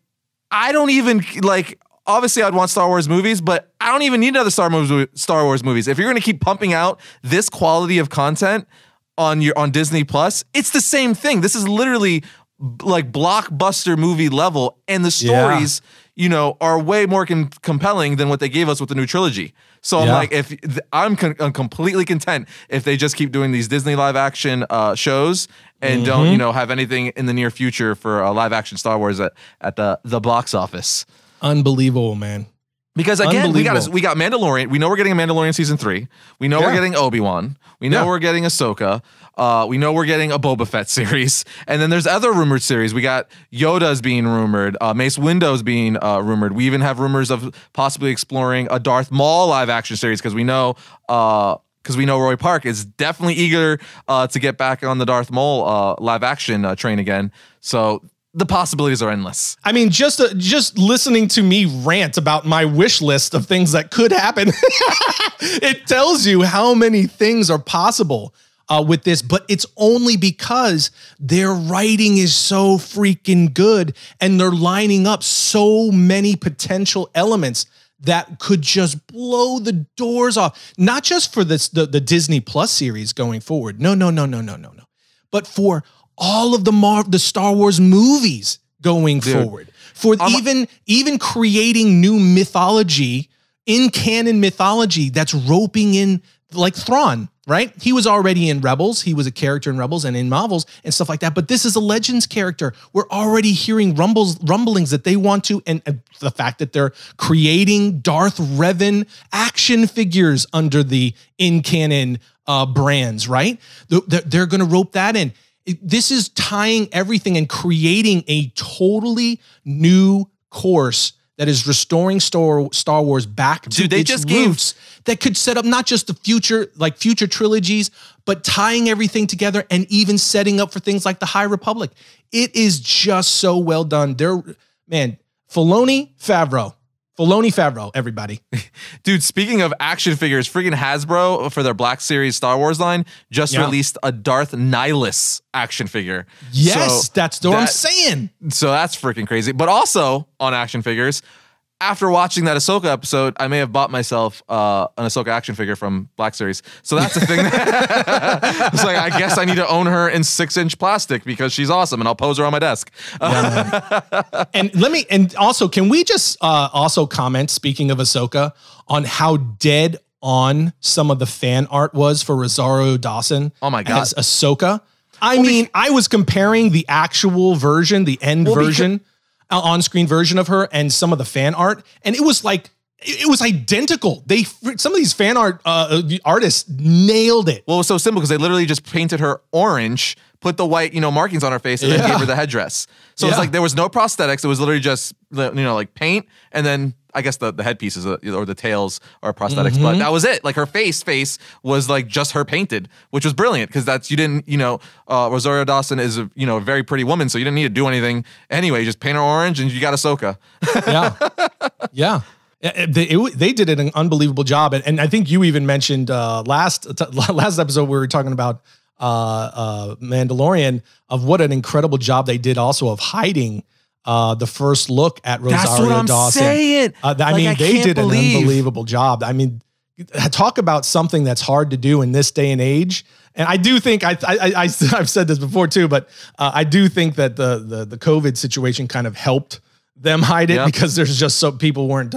I don't even like. Obviously, I'd want Star Wars movies, but I don't even need another Star Wars movies. If you're going to keep pumping out this quality of content on Disney Plus, it's the same thing. This is literally like blockbuster movie level, and the stories, you know, are way more compelling than what they gave us with the new trilogy. So I'm like, I'm completely content if they just keep doing these Disney live action shows and don't, you know, have anything in the near future for live action Star Wars at the box office. Unbelievable, man. Because again, we got Mandalorian. We know we're getting a Mandalorian season 3. We know we're getting Obi-Wan. We know we're getting Ahsoka. We know we're getting a Boba Fett series. And then there's other rumored series. We got Yoda's being rumored. Mace Windu's being rumored. We even have rumors of possibly exploring a Darth Maul live action series because we know Roy Park is definitely eager to get back on the Darth Maul live action train again. So the possibilities are endless. I mean, just listening to me rant about my wish list of things that could happen, it tells you how many things are possible with this, but it's only because their writing is so freaking good and they're lining up so many potential elements that could just blow the doors off, not just for the Disney Plus series going forward. No. But for all of the Star Wars movies going forward, for even creating new mythology, in canon mythology that's roping in, like Thrawn, right? He was already in Rebels. He was a character in Rebels and in Marvels and stuff like that. But this is a Legends character. We're already hearing rumblings that they want to, and the fact that they're creating Darth Revan action figures under the in-canon brands, right? They're going to rope that in. This is tying everything and creating a totally new course that is restoring Star Wars back to its roots that could set up not just the future trilogies, but tying everything together and even setting up for things like the High Republic. It is just so well done. Filoni, Favreau, everybody. Dude, speaking of action figures, freaking Hasbro for their Black Series Star Wars line just released a Darth Nihilus action figure. Yes, that's what I'm saying. So that's freaking crazy. But also on action figures, after watching that Ahsoka episode, I may have bought myself an Ahsoka action figure from Black Series. So that's the thing. It's like, I guess I need to own her in 6-inch plastic because she's awesome, and I'll pose her on my desk. And also, can we just also comment, speaking of Ahsoka, on how dead on some of the fan art was for Rosario Dawson? Oh my God. As Ahsoka. I was comparing the actual version, the end version, on-screen version of her, and some of the fan art, and it was identical. Some of these fan art artists nailed it. Well, it was so simple because they literally just painted her orange, put the white, markings on her face, and then gave her the headdress. So it's like there was no prosthetics. It was literally just like paint, and then I guess the headpieces or the tails are prosthetics, but that was it. Like her face was like just her painted, which was brilliant because Rosario Dawson is a very pretty woman, so you didn't need to do anything anyway. You just paint her orange and you got Ahsoka. Yeah. They did an unbelievable job, and I think you even mentioned last episode we were talking about Mandalorian, of what an incredible job they did also of hiding the first look at Rosario Dawson. Saying. They did an unbelievable job. I mean, talk about something that's hard to do in this day and age. And I do think I've said this before too, but I do think that the COVID situation kind of helped them hide it because there's just so people weren't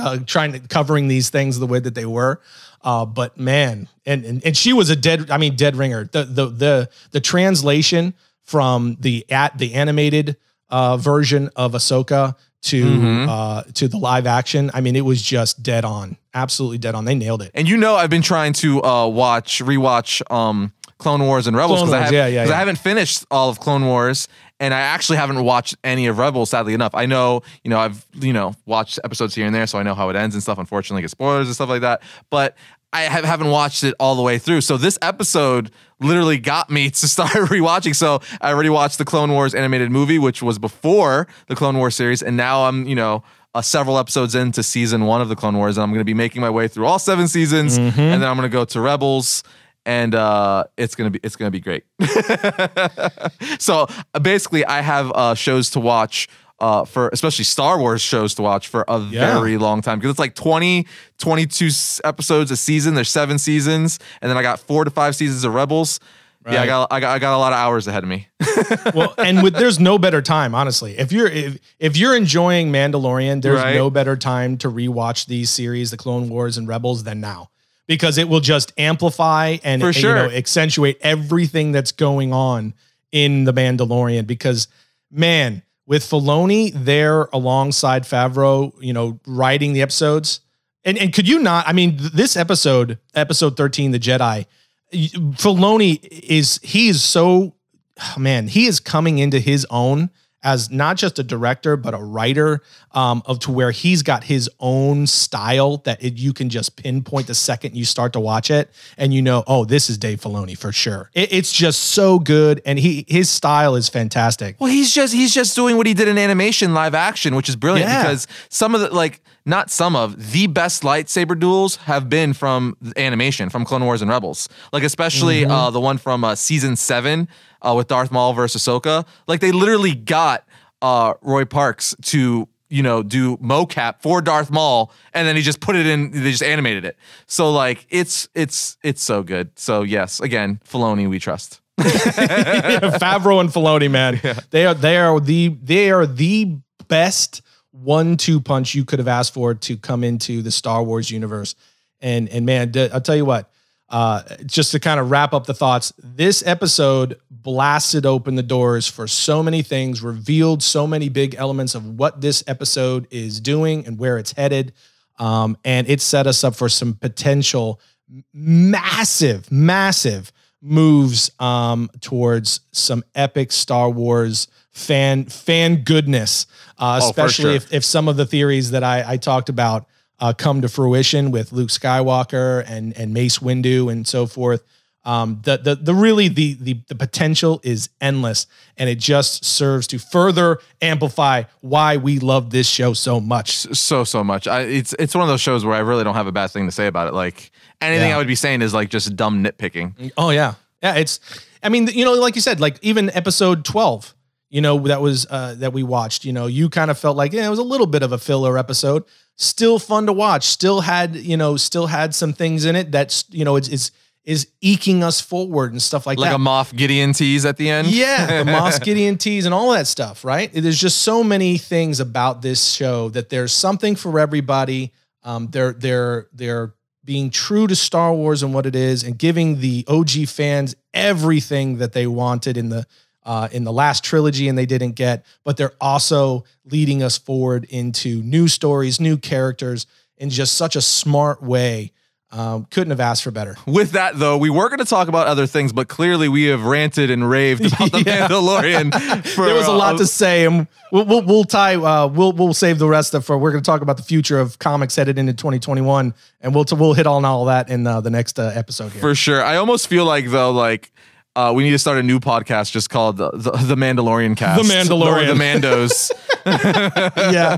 covering these things the way that they were. But man, and she was a dead ringer. The translation from the animated version of Ahsoka to the live action. I mean, it was just dead on, absolutely dead on. They nailed it. And I've been trying to rewatch Clone Wars and Rebels because I haven't finished all of Clone Wars, and I actually haven't watched any of Rebels, sadly enough. I know, I've watched episodes here and there, so I know how it ends and stuff. Unfortunately, get spoilers and stuff like that, but I haven't watched it all the way through. So this episode literally got me to start rewatching. So I already watched the Clone Wars animated movie, which was before the Clone Wars series, and now I'm several episodes into season 1 of the Clone Wars, and I'm going to be making my way through all 7 seasons, and then I'm going to go to Rebels. And it's gonna be great. So basically, I have shows to watch for, especially Star Wars shows to watch for a very long time, because it's like 22 episodes a season. There's 7 seasons, and then I got 4 to 5 seasons of Rebels. Right. Yeah, I got a lot of hours ahead of me. Well, and there's no better time, honestly. If you're enjoying Mandalorian, there's no better time to rewatch these series, the Clone Wars and Rebels, than now. Because it will just amplify and accentuate everything that's going on in The Mandalorian. Because, man, with Filoni there alongside Favreau, writing the episodes, and could you not? I mean, this episode 13, The Jedi, Filoni he is coming into his own as not just a director, but a writer, to where he's got his own style that you can just pinpoint the second you start to watch it, and oh, this is Dave Filoni for sure. It's just so good, and his style is fantastic. Well, he's just doing what he did in animation, live action, which is brilliant, because some of the the best lightsaber duels have been from animation, from Clone Wars and Rebels, especially the one from season 7. With Darth Maul versus Ahsoka, they literally got Roy Parks to do mocap for Darth Maul, and then he just put it in. They just animated it. So it's so good. So yes, again, Filoni, we trust. Favreau and Filoni, man, they are the best 1-2 punch you could have asked for to come into the Star Wars universe. And man, I'll tell you what. Just to kind of wrap up the thoughts, this episode blasted open the doors for so many things, revealed so many big elements of what this episode is doing and where it's headed. And it set us up for some potential massive moves towards some epic Star Wars fan goodness, especially if some of the theories that I talked about come to fruition with Luke Skywalker and Mace Windu and so forth. The potential is endless, and it just serves to further amplify why we love this show so much. So much. It's one of those shows where I really don't have a bad thing to say about it. Anything I would be saying is just dumb nitpicking. Oh yeah. Yeah. Like you said, even episode 12, that we watched, you kind of felt like, it was a little bit of a filler episode. Still fun to watch. Still had some things in it that's, is eking us forward and stuff like that. Like a Moff Gideon tease at the end. Yeah, the Moff Gideon tease and all that stuff, right? There's just so many things about this show that there's something for everybody. They're being true to Star Wars and what it is, and giving the OG fans everything that they wanted in the last trilogy and they didn't get, but they're also leading us forward into new stories, new characters in just such a smart way. Couldn't have asked for better. With that, though, we were going to talk about other things, but clearly we have ranted and raved about the Mandalorian. There was a lot to say, and we'll save the rest for. We're going to talk about the future of comics headed into 2021, and we'll hit on all that in the next episode here. For sure. I almost feel we need to start a new podcast just called the Mandalorian Cast. The Mandalorian. Or the Mandos. Yeah.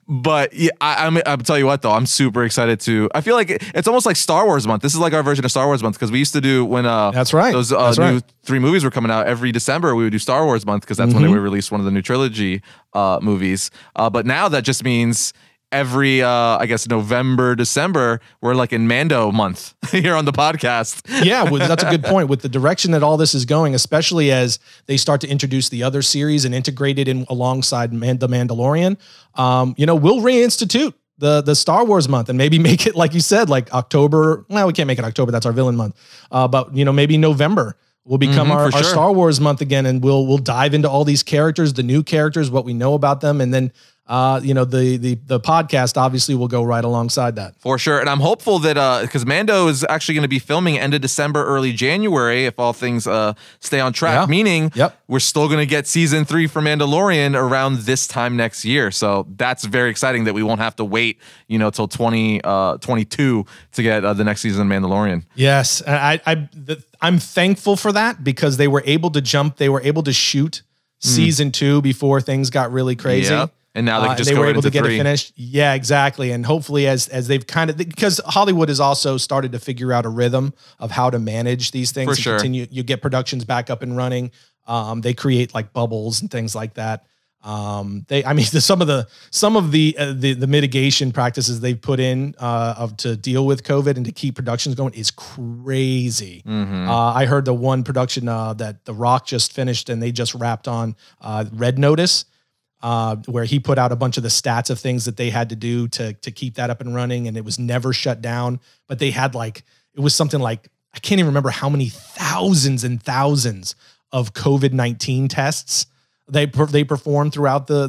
But yeah, I'll tell you what, though, I'm super excited I feel like it's almost like Star Wars month. This is like our version of Star Wars month, because we used to do when that's right. Those new 3 movies were coming out every December. We would do Star Wars month, because that's when they would release one of the new trilogy movies. But now that just means every November, December, we're in Mando month here on the podcast. Yeah, that's a good point. With the direction that all this is going, especially as they start to introduce the other series and integrate it in alongside the Mandalorian, we'll reinstitute the Star Wars month and maybe make it, like you said, October. Well, we can't make it October. That's our villain month. But maybe November will become our sure. Star Wars month again, and we'll dive into all these characters, the new characters, what we know about them, and then the podcast obviously will go right alongside that. For sure. And I'm hopeful that because Mando is actually going to be filming end of December, early January, if all things stay on track, meaning we're still going to get season 3 for Mandalorian around this time next year. So that's very exciting that we won't have to wait, till 2022 to get the next season of Mandalorian. Yes. I'm thankful for that because they were able to jump. They were able to shoot season 2 before things got really crazy. Yep. And now they can just they go were able to get 3. it finished. Yeah, exactly. And hopefully as they've because Hollywood has also started to figure out a rhythm of how to manage these things. For sure. Continue, you get productions back up and running. They create like bubbles and things like that. Some of the mitigation practices they've put in to deal with COVID and to keep productions going is crazy. I heard the one production that The Rock just finished and they just wrapped on Red Notice. Where he put out a bunch of the stats of things that they had to do to keep that up and running, and it was never shut down. But they had it was something like, I can't even remember how many thousands and thousands of COVID-19 tests they performed throughout the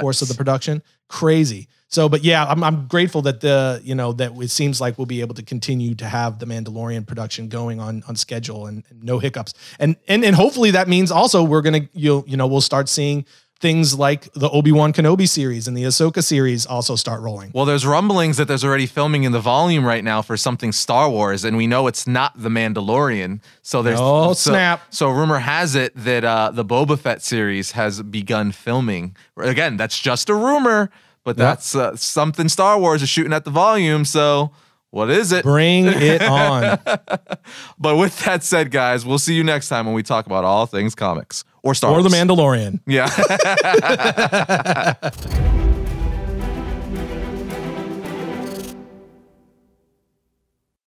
course of the production. Crazy. So, but yeah, I'm grateful that that it seems like we'll be able to continue to have the Mandalorian production going on schedule and no hiccups. And hopefully that means also we're going to, we'll start seeing things like the Obi-Wan Kenobi series and the Ahsoka series also start rolling. Well, there's rumblings that there's already filming in the volume right now for something Star Wars, and we know it's not the Mandalorian. So there's snap. So rumor has it that the Boba Fett series has begun filming. Again, that's just a rumor, but that's something Star Wars is shooting at the volume. So what is it? Bring it on. But with that said, guys, we'll see you next time when we talk about all things comics or Star Wars. Or the Mandalorian. Yeah.